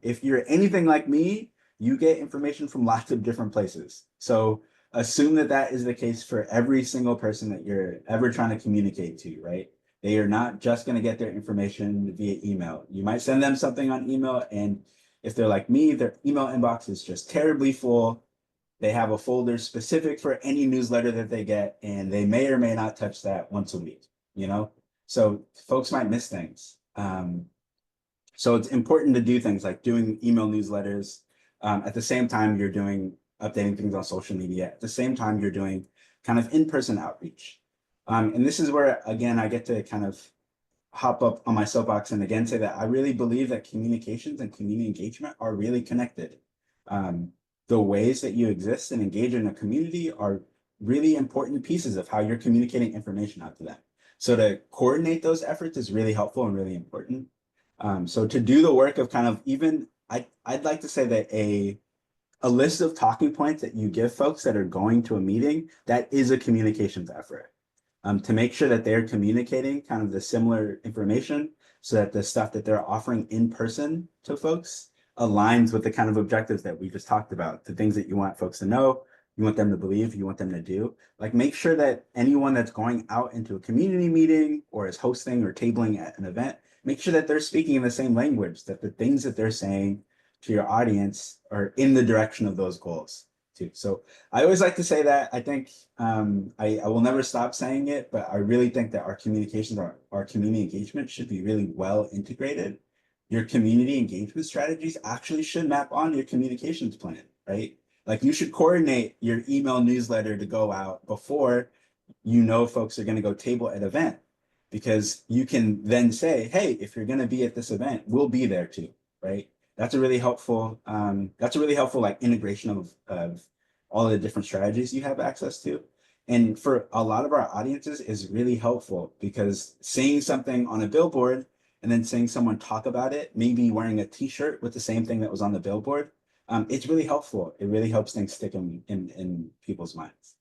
If you're anything like me, you get information from lots of different places. So assume that that is the case for every single person that you're ever trying to communicate to, right? They are not just going to get their information via email. You might send them something on email, and if they're like me, their email inbox is just terribly full. They have a folder specific for any newsletter that they get, and they may or may not touch that once a week, you know? So folks might miss things. So it's important to do things like doing email newsletters. At the same time, you're doing updating things on social media. At the same time, you're doing kind of in-person outreach. And this is where, again, I get to kind of hop up on my soapbox and again say that I really believe that communications and community engagement are really connected. The ways that you exist and engage in a community are really important pieces of how you're communicating information out to them. So to coordinate those efforts is really helpful and really important. So to do the work of kind of even, I'd like to say that a list of talking points that you give folks that are going to a meeting, that is a communications effort. To make sure that they're communicating kind of the similar information so that the stuff that they're offering in person to folks aligns with the kind of objectives that we just talked about, the things that you want folks to know, you want them to believe, you want them to do. Like make sure that anyone that's going out into a community meeting or is hosting or tabling at an event, make sure that they're speaking in the same language, that the things that they're saying to your audience are in the direction of those goals too. So I always like to say that. I think I will never stop saying it, but I really think that our communications, our community engagement should be really well integrated. Your community engagement strategies actually should map on your communications plan, right? Like you should coordinate your email newsletter to go out before you know folks are going to go table at an event, because you can then say, hey, if you're going to be at this event, we'll be there too, right? That's a really helpful like integration of all the different strategies you have access to. And for a lot of our audiences is really helpful because seeing something on a billboard and then seeing someone talk about it, maybe wearing a t-shirt with the same thing that was on the billboard, it's really helpful. It really helps things stick in people's minds.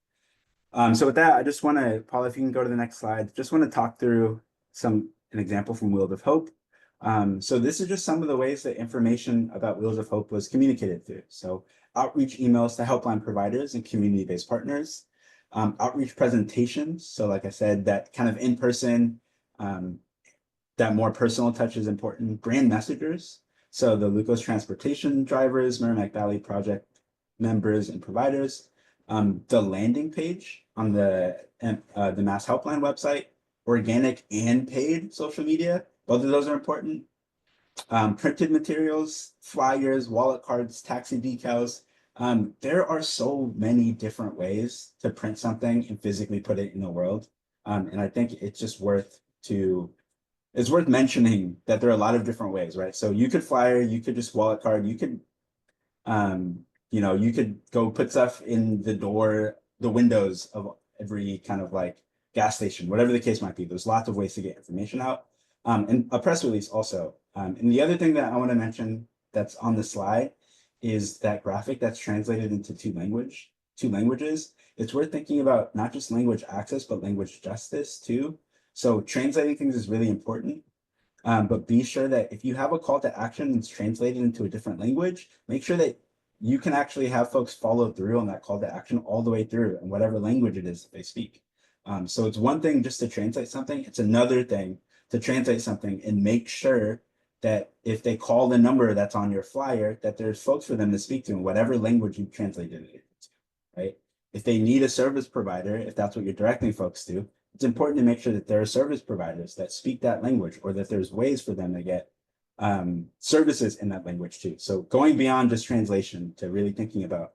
So with that, I just want to, Paula, if you can go to the next slide, just want to talk through an example from Wheels of Hope. So this is just some of the ways that information about Wheels of Hope was communicated through. So outreach emails to helpline providers and community-based partners, outreach presentations. So like I said, that kind of in-person, that more personal touch is important. Brand messengers. So the Lucas transportation drivers, Merrimack Valley Project members and providers, the landing page on the Mass Helpline website, organic and paid social media. Both of those are important. Printed materials, flyers, wallet cards, taxi decals. There are so many different ways to print something and physically put it in the world. And I think it's just it's worth mentioning that there are a lot of different ways, right? So you could flyer, you could just wallet card, you could, you could go put stuff in the windows of every kind of like gas station, whatever the case might be. There's lots of ways to get information out. And a press release also. And the other thing that I want to mention that's on the slide is that graphic that's translated into two languages. It's worth thinking about not just language access, but language justice too. So translating things is really important. But be sure that if you have a call to action that's translated into a different language, make sure that you can actually have folks follow through on that call to action all the way through in whatever language it is that they speak. So it's one thing just to translate something. It's another thing to translate something and make sure that if they call the number that's on your flyer, that there's folks for them to speak to in whatever language you've translated it into, right? If they need a service provider, if that's what you're directing folks to, it's important to make sure that there are service providers that speak that language or that there's ways for them to get services in that language too. So going beyond just translation to really thinking about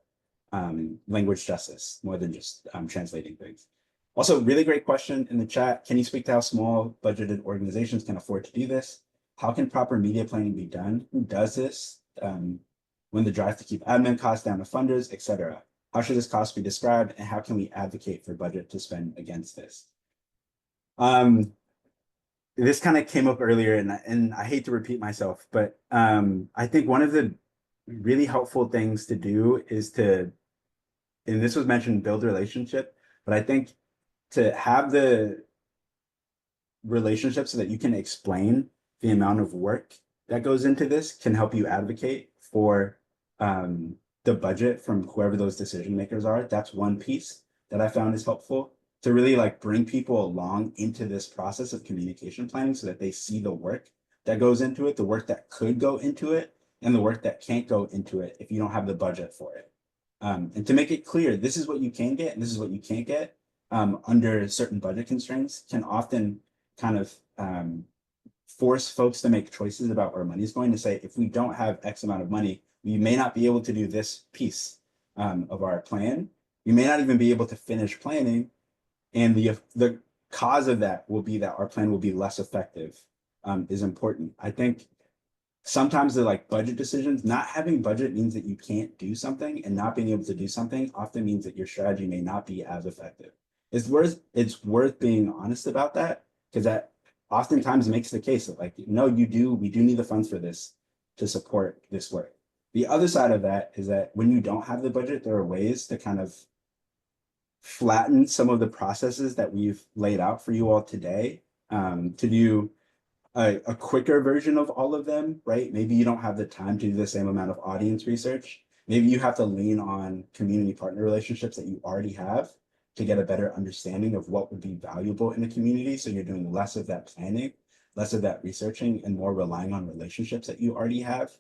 language justice more than just translating things. Also, really great question in the chat. Can you speak to how small budgeted organizations can afford to do this? How can proper media planning be done? Who does this? When the drive to keep admin costs down to funders, etc. How should this cost be described? And how can we advocate for budget to spend against this? This kind of came up earlier and I hate to repeat myself, but I think one of the really helpful things to do is and this was mentioned, build relationship, but I think to have the relationship so that you can explain the amount of work that goes into this can help you advocate for the budget from whoever those decision makers are. That's one piece that I found is helpful to really like bring people along into this process of communication planning so that they see the work that goes into it, the work that could go into it, and the work that can't go into it if you don't have the budget for it. And to make it clear, this is what you can get and this is what you can't get under certain budget constraints can often kind of force folks to make choices about where money is going, to say, if we don't have X amount of money, we may not be able to do this piece of our plan. We may not even be able to finish planning. And the cause of that will be that our plan will be less effective is important. I think sometimes the like budget decisions, not having budget means that you can't do something, and not being able to do something often means that your strategy may not be as effective. It's worth being honest about that, because that oftentimes makes the case that like, no, we do need the funds for this to support this work. The other side of that is that when you don't have the budget, there are ways to kind of flatten some of the processes that we've laid out for you all today, to do a quicker version of all of them, right? Maybe you don't have the time to do the same amount of audience research. Maybe you have to lean on community partner relationships that you already have to get a better understanding of what would be valuable in the community. So you're doing less of that planning, less of that researching, and more relying on relationships that you already have.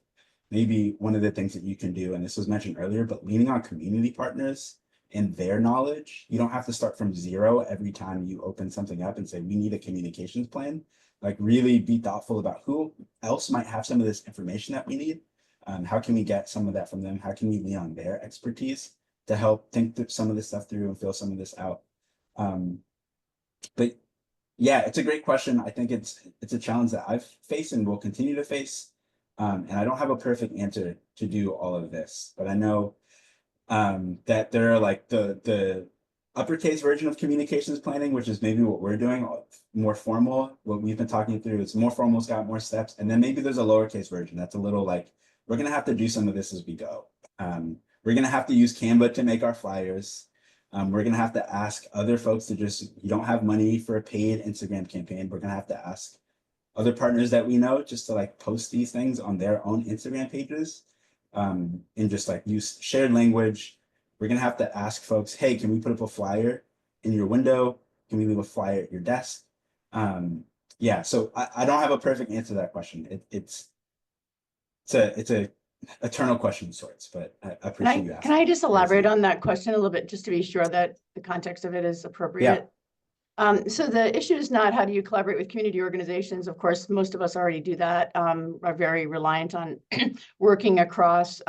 Maybe one of the things that you can do, and this was mentioned earlier, but leaning on community partners and their knowledge. You don't have to start from zero every time you open something up and say, we need a communications plan. Like really be thoughtful about who else might have some of this information that we need. How can we get some of that from them? How can we lean on their expertise to help think some of this stuff through and fill some of this out? But yeah, it's a great question. I think it's a challenge that I've faced and will continue to face. And I don't have a perfect answer to do all of this, but I know that there are like the uppercase version of communications planning, which is maybe what we're doing, more formal. What we've been talking through, it's more formal, it's got more steps. And then maybe there's a lowercase version that's a little like, we're gonna have to do some of this as we go. We're gonna have to use Canva to make our flyers. We're gonna have to ask other folks to you don't have money for a paid Instagram campaign. We're gonna have to ask other partners that we know just to like post these things on their own Instagram pages, and just like use shared language. We're gonna have to ask folks, hey, can we put up a flyer in your window? Can we leave a flyer at your desk? Yeah, so I don't have a perfect answer to that question. It's a eternal question of sorts, but I appreciate you asking. Can I just elaborate on that question a little bit, just to be sure that the context of it is appropriate? So the issue is not how do you collaborate with community organizations. Of course, most of us already do that, are very reliant on working across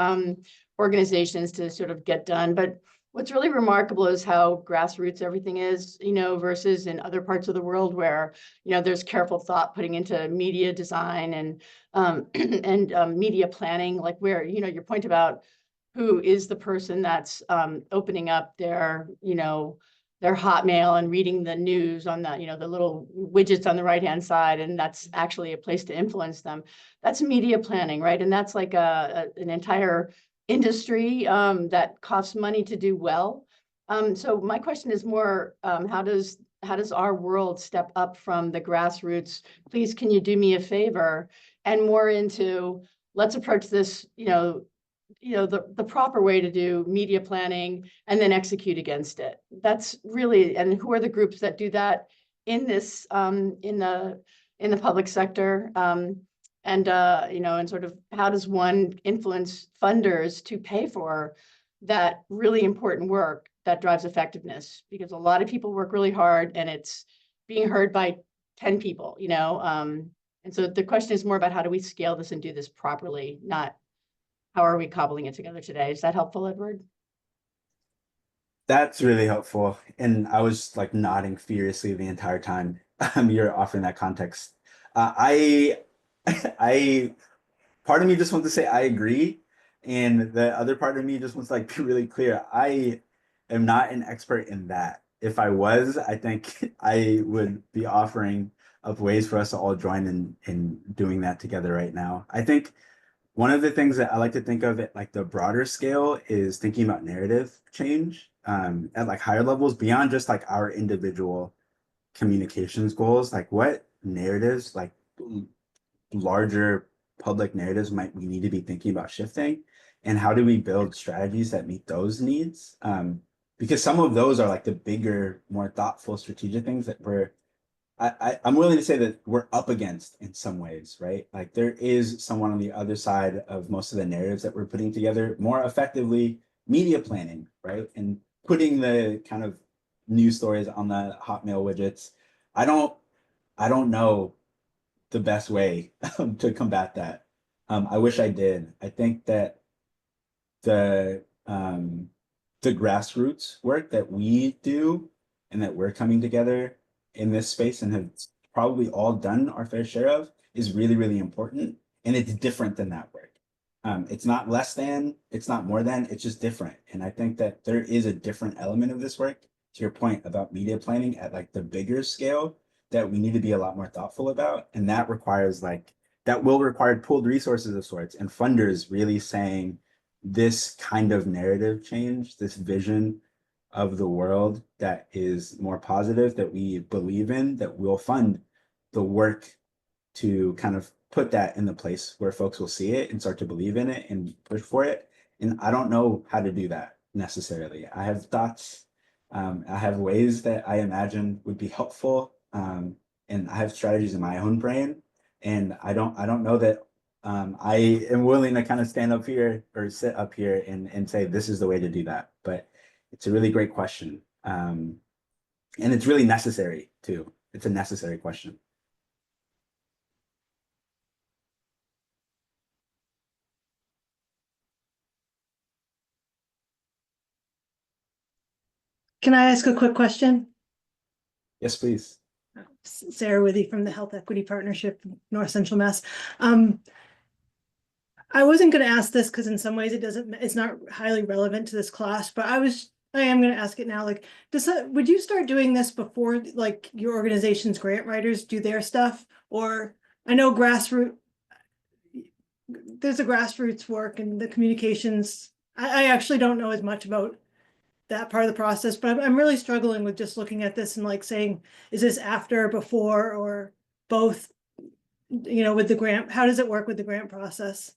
organizations to sort of get done. But what's really remarkable is how grassroots everything is, versus in other parts of the world where, there's careful thought putting into media design and media planning, like where, your point about who is the person that's opening up their Hotmail and reading the news on the, the little widgets on the right-hand side, and that's actually a place to influence them. That's media planning, right? And that's like an entire industry that costs money to do well. So my question is more, how does our world step up from the grassroots, please, can you do me a favor, and more into, let's approach this, the proper way to do media planning and then execute against it. That's really, and who are the groups that do that in this, in the public sector? And sort of how does one influence funders to pay for that really important work that drives effectiveness? Because a lot of people work really hard and it's being heard by 10 people, and so the question is more about how do we scale this and do this properly, not how are we cobbling it together today? Is that helpful, Edward? That's really helpful. And I was like nodding furiously the entire time you're offering that context. I part of me just wants to say I agree, and the other part of me just wants to like be really clear. I am not an expert in that. If I was, I think I would be offering up ways for us to all join in doing that together right now. I think one of the things that I like to think of at like the broader scale is thinking about narrative change at like higher levels beyond just like our individual communications goals. Like what narratives, like larger public narratives might we need to be thinking about shifting, and how do we build strategies that meet those needs? Because some of those are like the bigger, more thoughtful, strategic things that I'm willing to say that we're up against in some ways, right? Like there is someone on the other side of most of the narratives that we're putting together more effectively, media planning, right? And putting the kind of news stories on the Hotmail widgets. I don't know the best way to combat that. I wish I did. I think that the grassroots work that we do and that we're coming together in this space and have probably all done our fair share of is really, really important. And it's different than that work. It's not less than, it's not more than, it's just different. And I think that there is a different element of this work, to your point about media planning at like the bigger scale, that we need to be a lot more thoughtful about. And that requires that will require pooled resources of sorts and funders really saying this kind of narrative change, this vision of the world that is more positive, that we believe in, that will fund the work to kind of put that in the place where folks will see it and start to believe in it and push for it. And I don't know how to do that necessarily. I have thoughts, I have ways that I imagine would be helpful. And I have strategies in my own brain. And I don't know that I am willing to kind of stand up here or sit up here and say, this is the way to do that. But it's a really great question. And it's really necessary too. It's a necessary question. Can I ask a quick question? Yes, please. Sarah Withy from the Health Equity Partnership, North Central Mass. I wasn't going to ask this because in some ways it's not highly relevant to this class, but I was I am gonna ask it now, like, would you start doing this before, like, your organization's grant writers do their stuff? Or, I know there's a grassroots work and the communications, I actually don't know as much about that part of the process, but I'm really struggling with just looking at this and like saying, is this after, before, or both? You know, with the grant, how does it work with the grant process?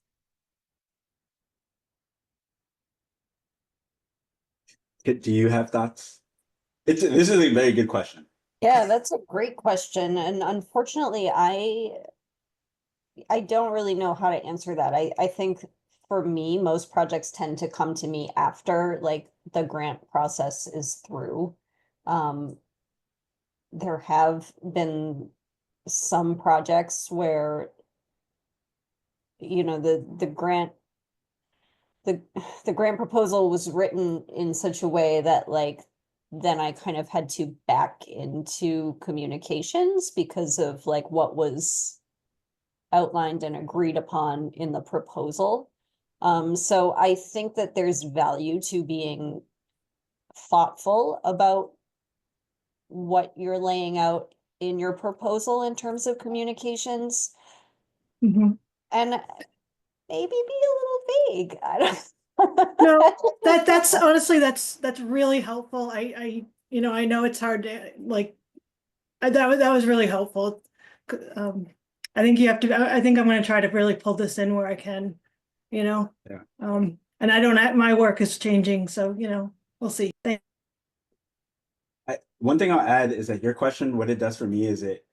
Do you have thoughts? This is a very good question. Yeah, that's a great question. And unfortunately, I don't really know how to answer that. I think for me, most projects tend to come to me after like the grant process is through. There have been some projects where, you know, the grant the grant proposal was written in such a way that like then I kind of had to back into communications because of like what was outlined and agreed upon in the proposal. So I think that there's value to being thoughtful about what you're laying out in your proposal in terms of communications Mhm. and maybe be a little vague. I don't. No, that's honestly, that's really helpful. You know, I know it's hard to like, that was really helpful. Um, I think you have to, I think I'm gonna try to really pull this in where I can, you know? Yeah. And I don't, my work is changing, so, you know, we'll see. One thing I'll add is that your question, what it does for me is it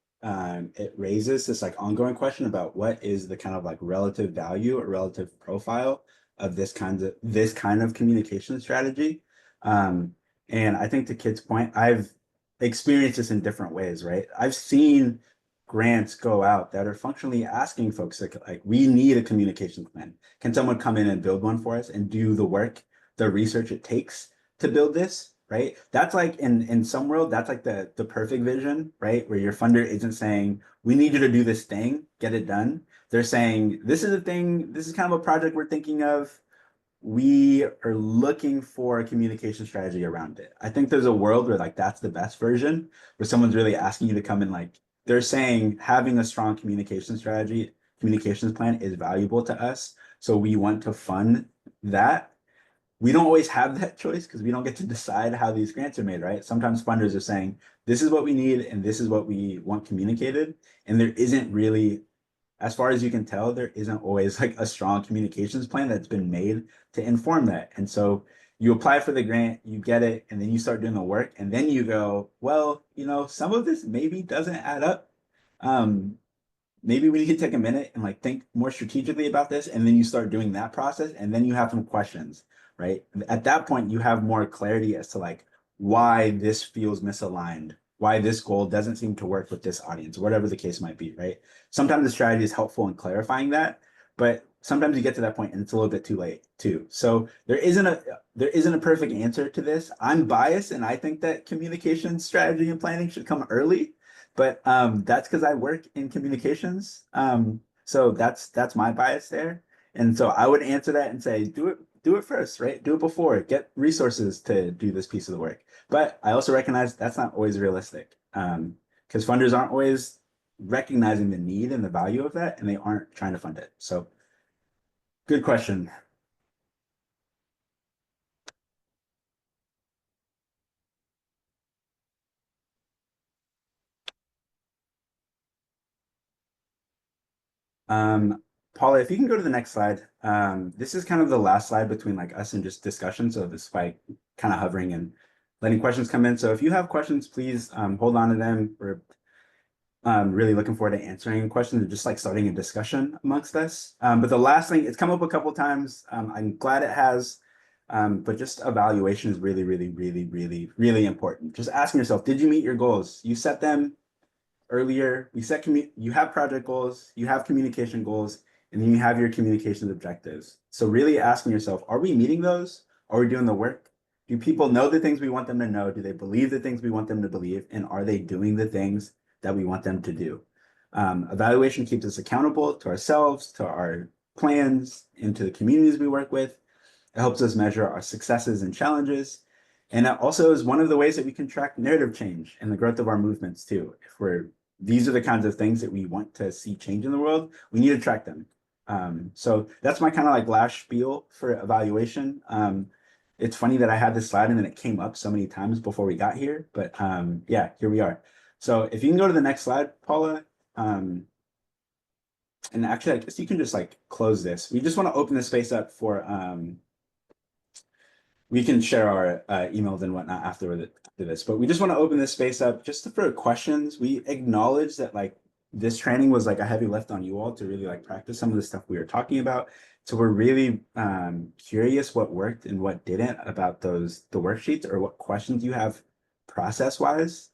raises this like ongoing question about what is the kind of like relative value or relative profile of this kind of communication strategy. And I think to Kit's point, I've experienced this in different ways, right? I've seen grants go out that are functionally asking folks like, we need a communications plan. Can someone come in and build one for us and do the work, the research it takes to build this? Right? That's like in some world, that's like the perfect vision, right? Where your funder isn't saying, we need you to do this thing, get it done. They're saying, this is a thing, this is kind of a project we're thinking of. We are looking for a communication strategy around it. I think there's a world where like that's the best version, where someone's really asking you to come in, like they're saying having a strong communication strategy, communications plan is valuable to us. So we want to fund that. We don't always have that choice because we don't get to decide how these grants are made, right? Sometimes funders are saying, this is what we need and this is what we want communicated. And there isn't really, as far as you can tell, there isn't always like a strong communications plan that's been made to inform that. And so you apply for the grant, you get it, and then you start doing the work. And then you go, well, you know, some of this maybe doesn't add up. Maybe we need to take a minute and like think more strategically about this. And then you start doing that process. And then you have some questions, right? At that point, you have more clarity as to like why this feels misaligned, why this goal doesn't seem to work with this audience, whatever the case might be, right? Sometimes the strategy is helpful in clarifying that, but sometimes you get to that point and it's a little bit too late too. So there isn't a perfect answer to this. I'm biased and I think that communication strategy and planning should come early, but that's because I work in communications. So that's my bias there. And so I would answer that and say, do it first, right? Do it before, get resources to do this piece of the work. But I also recognize that's not always realistic because funders aren't always recognizing the need and the value of that, and they aren't trying to fund it. So good question. Paula, if you can go to the next slide. This is kind of the last slide between like us and just discussion. So this by kind of hovering and letting questions come in. So if you have questions, please hold on to them. We're really looking forward to answering questions and just like starting a discussion amongst us. But the last thing, it's come up a couple of times. I'm glad it has, but just evaluation is really, really, really, really, really important. Just asking yourself, did you meet your goals? You set them earlier. You have project goals, you have communication goals, and then you have your communications objectives. So really asking yourself, are we meeting those? Are we doing the work? Do people know the things we want them to know? Do they believe the things we want them to believe? And are they doing the things that we want them to do? Evaluation keeps us accountable to ourselves, to our plans, and to the communities we work with. It helps us measure our successes and challenges. And that also is one of the ways that we can track narrative change and the growth of our movements too. These are the kinds of things that we want to see change in the world, we need to track them. So that's my kind of like last spiel for evaluation. It's funny that I had this slide and then it came up so many times before we got here, but yeah, here we are. So if you can go to the next slide, Paula, and actually I guess you can just like close this. We just want to open the space up for, we can share our emails and whatnot after this, but we just want to open this space up just for questions. We acknowledge that like this training was like a heavy lift on you all to really like practice some of the stuff we were talking about. So we're really curious what worked and what didn't about the worksheets, or what questions you have process wise.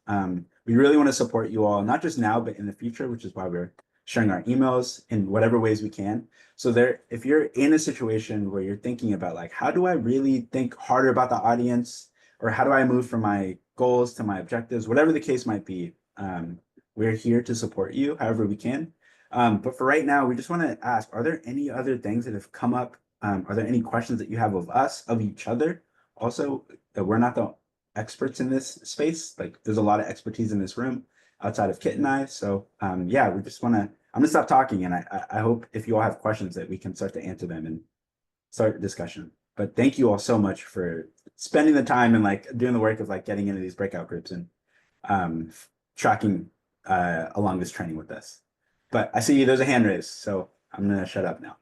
We really want to support you all, not just now, but in the future, which is why we're sharing our emails in whatever ways we can. So if you're in a situation where you're thinking about like, how do I really think harder about the audience, or how do I move from my goals to my objectives, whatever the case might be, we're here to support you however we can. But for right now, we just want to ask, are there any other things that have come up? Are there any questions that you have of us, of each other? Also, we're not the experts in this space. Like there's a lot of expertise in this room outside of Kit and I. So yeah, we just want to, I'm gonna stop talking, and I hope if you all have questions that we can start to answer them and start a discussion. But thank you all so much for spending the time and like doing the work of like getting into these breakout groups and tracking along this training with us. But I see there's a hand raised, so I'm gonna shut up now.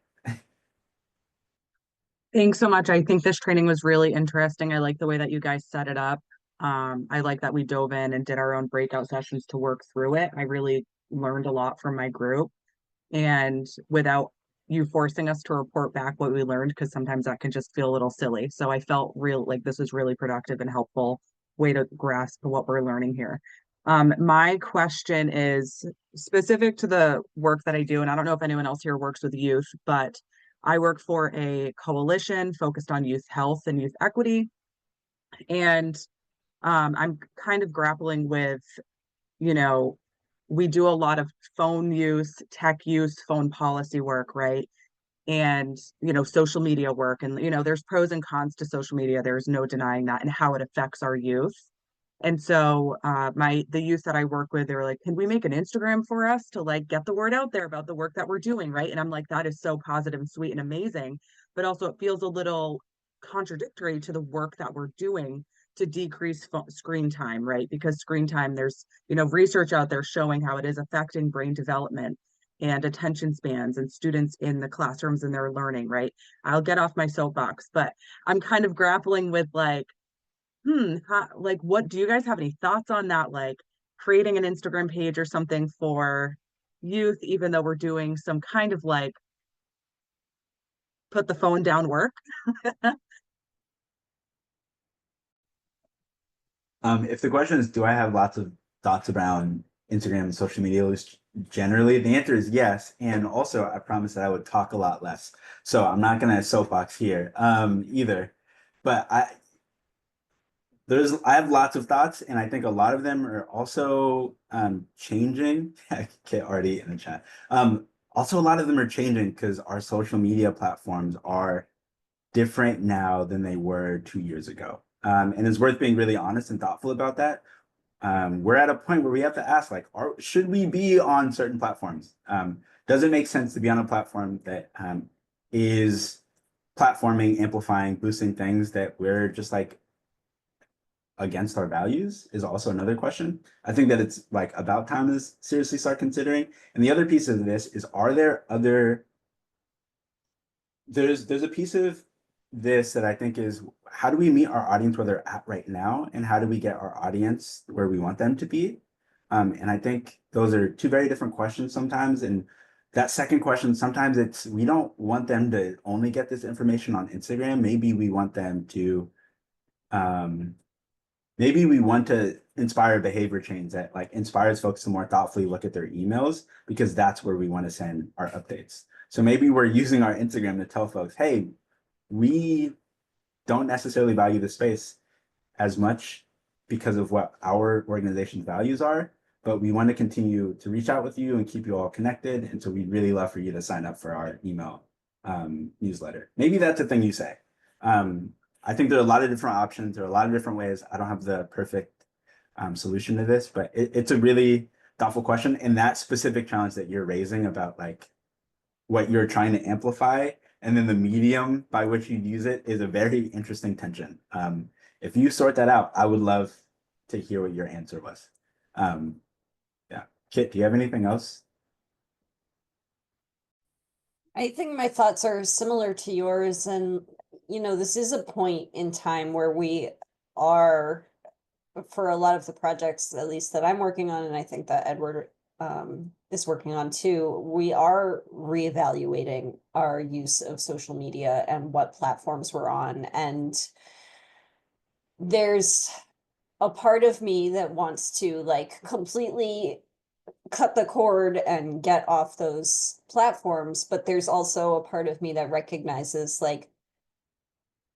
Thanks so much. I think this training was really interesting. I like the way that you guys set it up. I like that we dove in and did our own breakout sessions to work through it. I really learned a lot from my group, and without you forcing us to report back what we learned, because sometimes that can just feel a little silly. So I felt like this was really productive and helpful way to grasp what we're learning here. My question is specific to the work that I do, and I don't know if anyone else here works with youth, but I work for a coalition focused on youth health and youth equity. And I'm kind of grappling with, we do a lot of phone use, tech use, phone policy work, right? And, social media work. And, there's pros and cons to social media. There's no denying that, and how it affects our youth. And so the youth that I work with, they're like, can we make an Instagram for us to like get the word out there about the work that we're doing, right? And I'm like, that is so positive and sweet and amazing. But also it feels a little contradictory to the work that we're doing to decrease screen time, right? Because screen time, there's, research out there showing how it is affecting brain development and attention spans and students in the classrooms and their learning, right? I'll get off my soapbox, but I'm kind of grappling with like, what do you guys have any thoughts on that? Like creating an Instagram page or something for youth, even though we're doing some kind of like put the phone down work. If the question is, do I have lots of thoughts around Instagram and social media generally, the answer is yes. And also I promised that I would talk a lot less. So I'm not gonna soapbox here either. But I have lots of thoughts, and I think a lot of them are also changing. Kit already in the chat. Also, a lot of them are changing because our social media platforms are different now than they were 2 years ago. And it's worth being really honest and thoughtful about that. We're at a point where we have to ask, like, should we be on certain platforms? Does it make sense to be on a platform that is platforming, amplifying, boosting things that we're just like against our values is also another question. I think that it's like about time to seriously start considering. And the other piece of this is, are there there's a piece of this that I think is, how do we meet our audience where they're at right now, and how do we get our audience where we want them to be? And I think those are two very different questions sometimes. And that second question, sometimes we don't want them to only get this information on Instagram. Maybe we want them to maybe we want to inspire behavior change that like inspires folks to more thoughtfully look at their emails, because that's where we want to send our updates. So maybe we're using our Instagram to tell folks, hey, we don't necessarily value the space as much because of what our organization's values are, but we want to continue to reach out with you and keep you all connected. And so we'd really love for you to sign up for our email newsletter. Maybe that's a thing you say. I think there are a lot of different options. There are a lot of different ways. I don't have the perfect solution to this, but it's a really thoughtful question. And that specific challenge that you're raising about like what you're trying to amplify and then the medium by which you use it is a very interesting tension. If you sort that out, I would love to hear what your answer was. Yeah. Kit, do you have anything else? I think my thoughts are similar to yours, and this is a point in time where we are, for a lot of the projects, at least that I'm working on, and I think that Edward is working on too, we are reevaluating our use of social media and what platforms we're on. And there's a part of me that wants to like completely cut the cord and get off those platforms, but there's also a part of me that recognizes like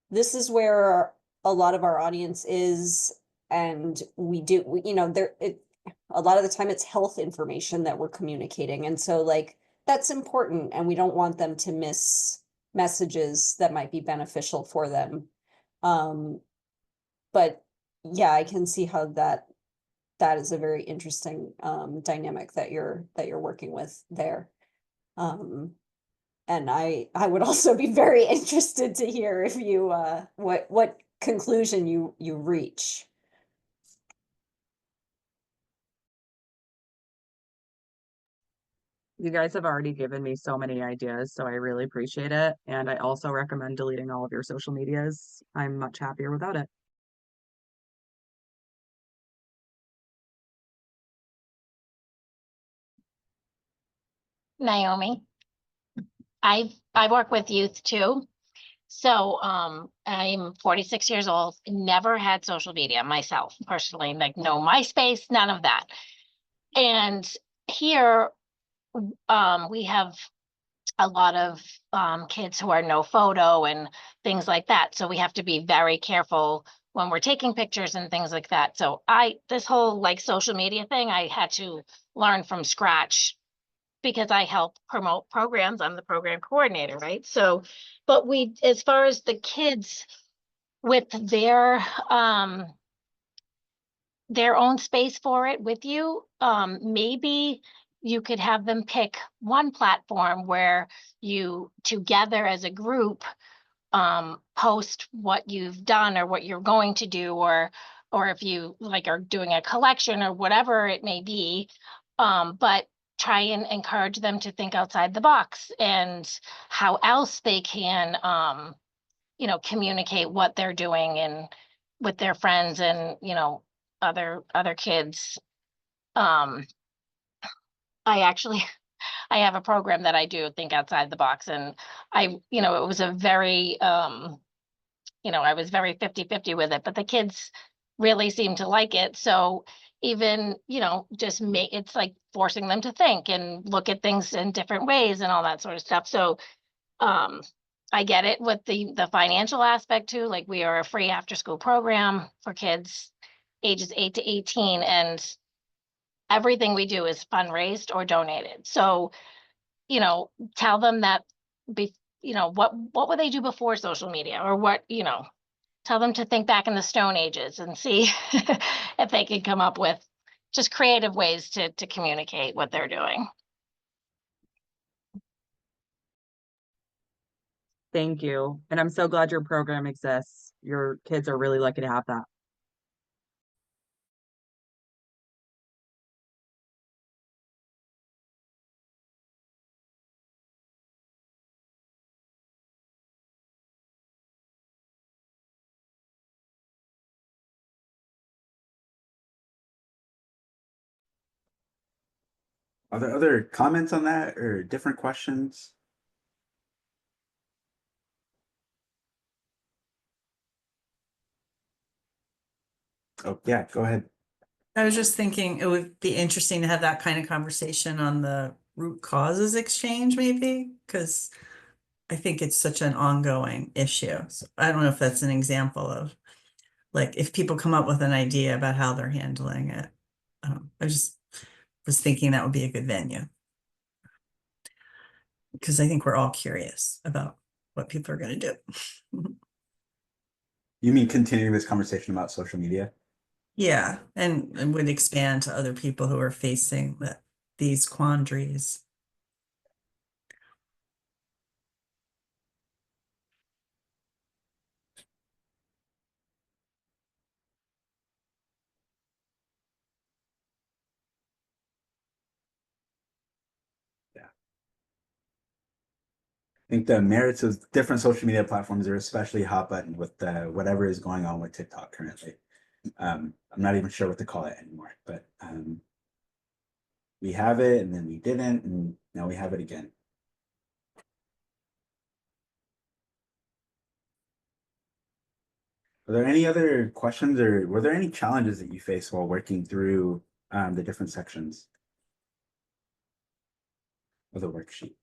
this is where a lot of our audience is, and a lot of the time it's health information that we're communicating, and so like that's important, and we don't want them to miss messages that might be beneficial for them. But yeah, I can see how that is a very interesting dynamic that you're working with there. And I would also be very interested to hear if you what conclusion you reach. You guys have already given me so many ideas, so I really appreciate it. And I also recommend deleting all of your social medias. I'm much happier without it. Naomi. I work with youth too. So I'm 46 years old, never had social media myself personally, like no MySpace, none of that. And here we have a lot of kids who are no photo and things like that. So we have to be very careful when we're taking pictures and things like that. So this whole like social media thing, I had to learn from scratch because I help promote programs. I'm the program coordinator, right? So, but as far as the kids with their own space for it with you, maybe you could have them pick one platform where you together as a group post what you've done or what you're going to do, or if you like are doing a collection or whatever it may be, but try and encourage them to think outside the box and how else they can communicate what they're doing and with their friends and other kids. I actually I have a program that I do think outside the box, and it was a very I was very 50-50 with it, but the kids really seem to like it. So even, just it's like forcing them to think and look at things in different ways and all that sort of stuff. So I get it with the financial aspect too. Like we are a free after school program for kids ages 8 to 18, and everything we do is fundraised or donated. So, tell them that what would they do before social media, or what, tell them to think back in the Stone Ages and see if they can come up with just creative ways to communicate what they're doing. Thank you. And I'm so glad your program exists. Your kids are really lucky to have that. Are there other comments on that or different questions? Oh, yeah, go ahead. I was just thinking it would be interesting to have that kind of conversation on the root causes exchange, maybe, because I think it's such an ongoing issue. So I don't know if that's an example of like if people come up with an idea about how they're handling it. I just was thinking that would be a good venue. Because I think we're all curious about what people are going to do. You mean continuing this conversation about social media? Yeah, and would expand to other people who are facing these quandaries. I think the merits of different social media platforms are especially hot button with whatever is going on with TikTok currently. I'm not even sure what to call it anymore, but we have it and then we didn't, and now we have it again. Are there any other questions, or were there any challenges that you faced while working through the different sections of the worksheet?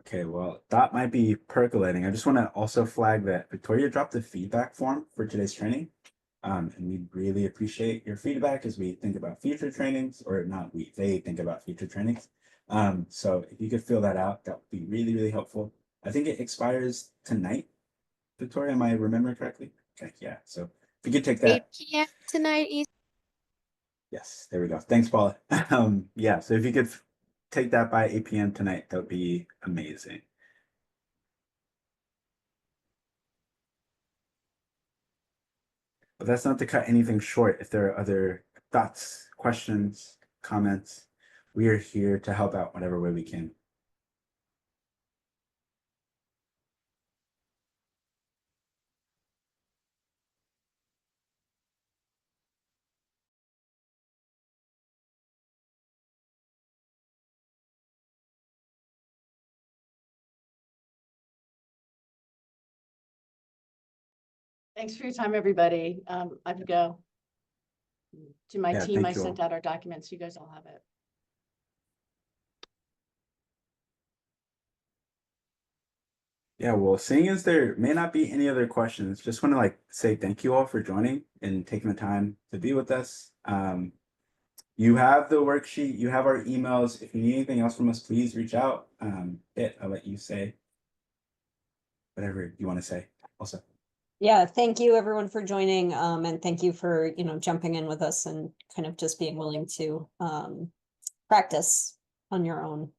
Okay, well, that might be percolating. I just want to also flag that Victoria dropped the feedback form for today's training. And we really appreciate your feedback as we think about future trainings, or not we, they think about future trainings. So if you could fill that out, that would be really, really helpful. I think it expires tonight. Victoria, am I remembering correctly? Okay, yeah. So if you could take 8 that. p.m. tonight. Yes, there we go. Thanks, Paula. Yeah, so if you could take that by 8 p.m. tonight, that would be amazing. But that's not to cut anything short. If there are other thoughts, questions, comments, we are here to help out whatever way we can. Thanks for your time, everybody. I have to go. To my Yeah, team, thank I you sent all. out our documents. You guys all have it. Yeah, well, seeing as there may not be any other questions, just want to say thank you all for joining and taking the time to be with us. You have the worksheet, you have our emails. If you need anything else from us, please reach out. I'll let you say whatever you want to say also. Yeah, thank you everyone for joining, and thank you for, jumping in with us and kind of just being willing to practice on your own.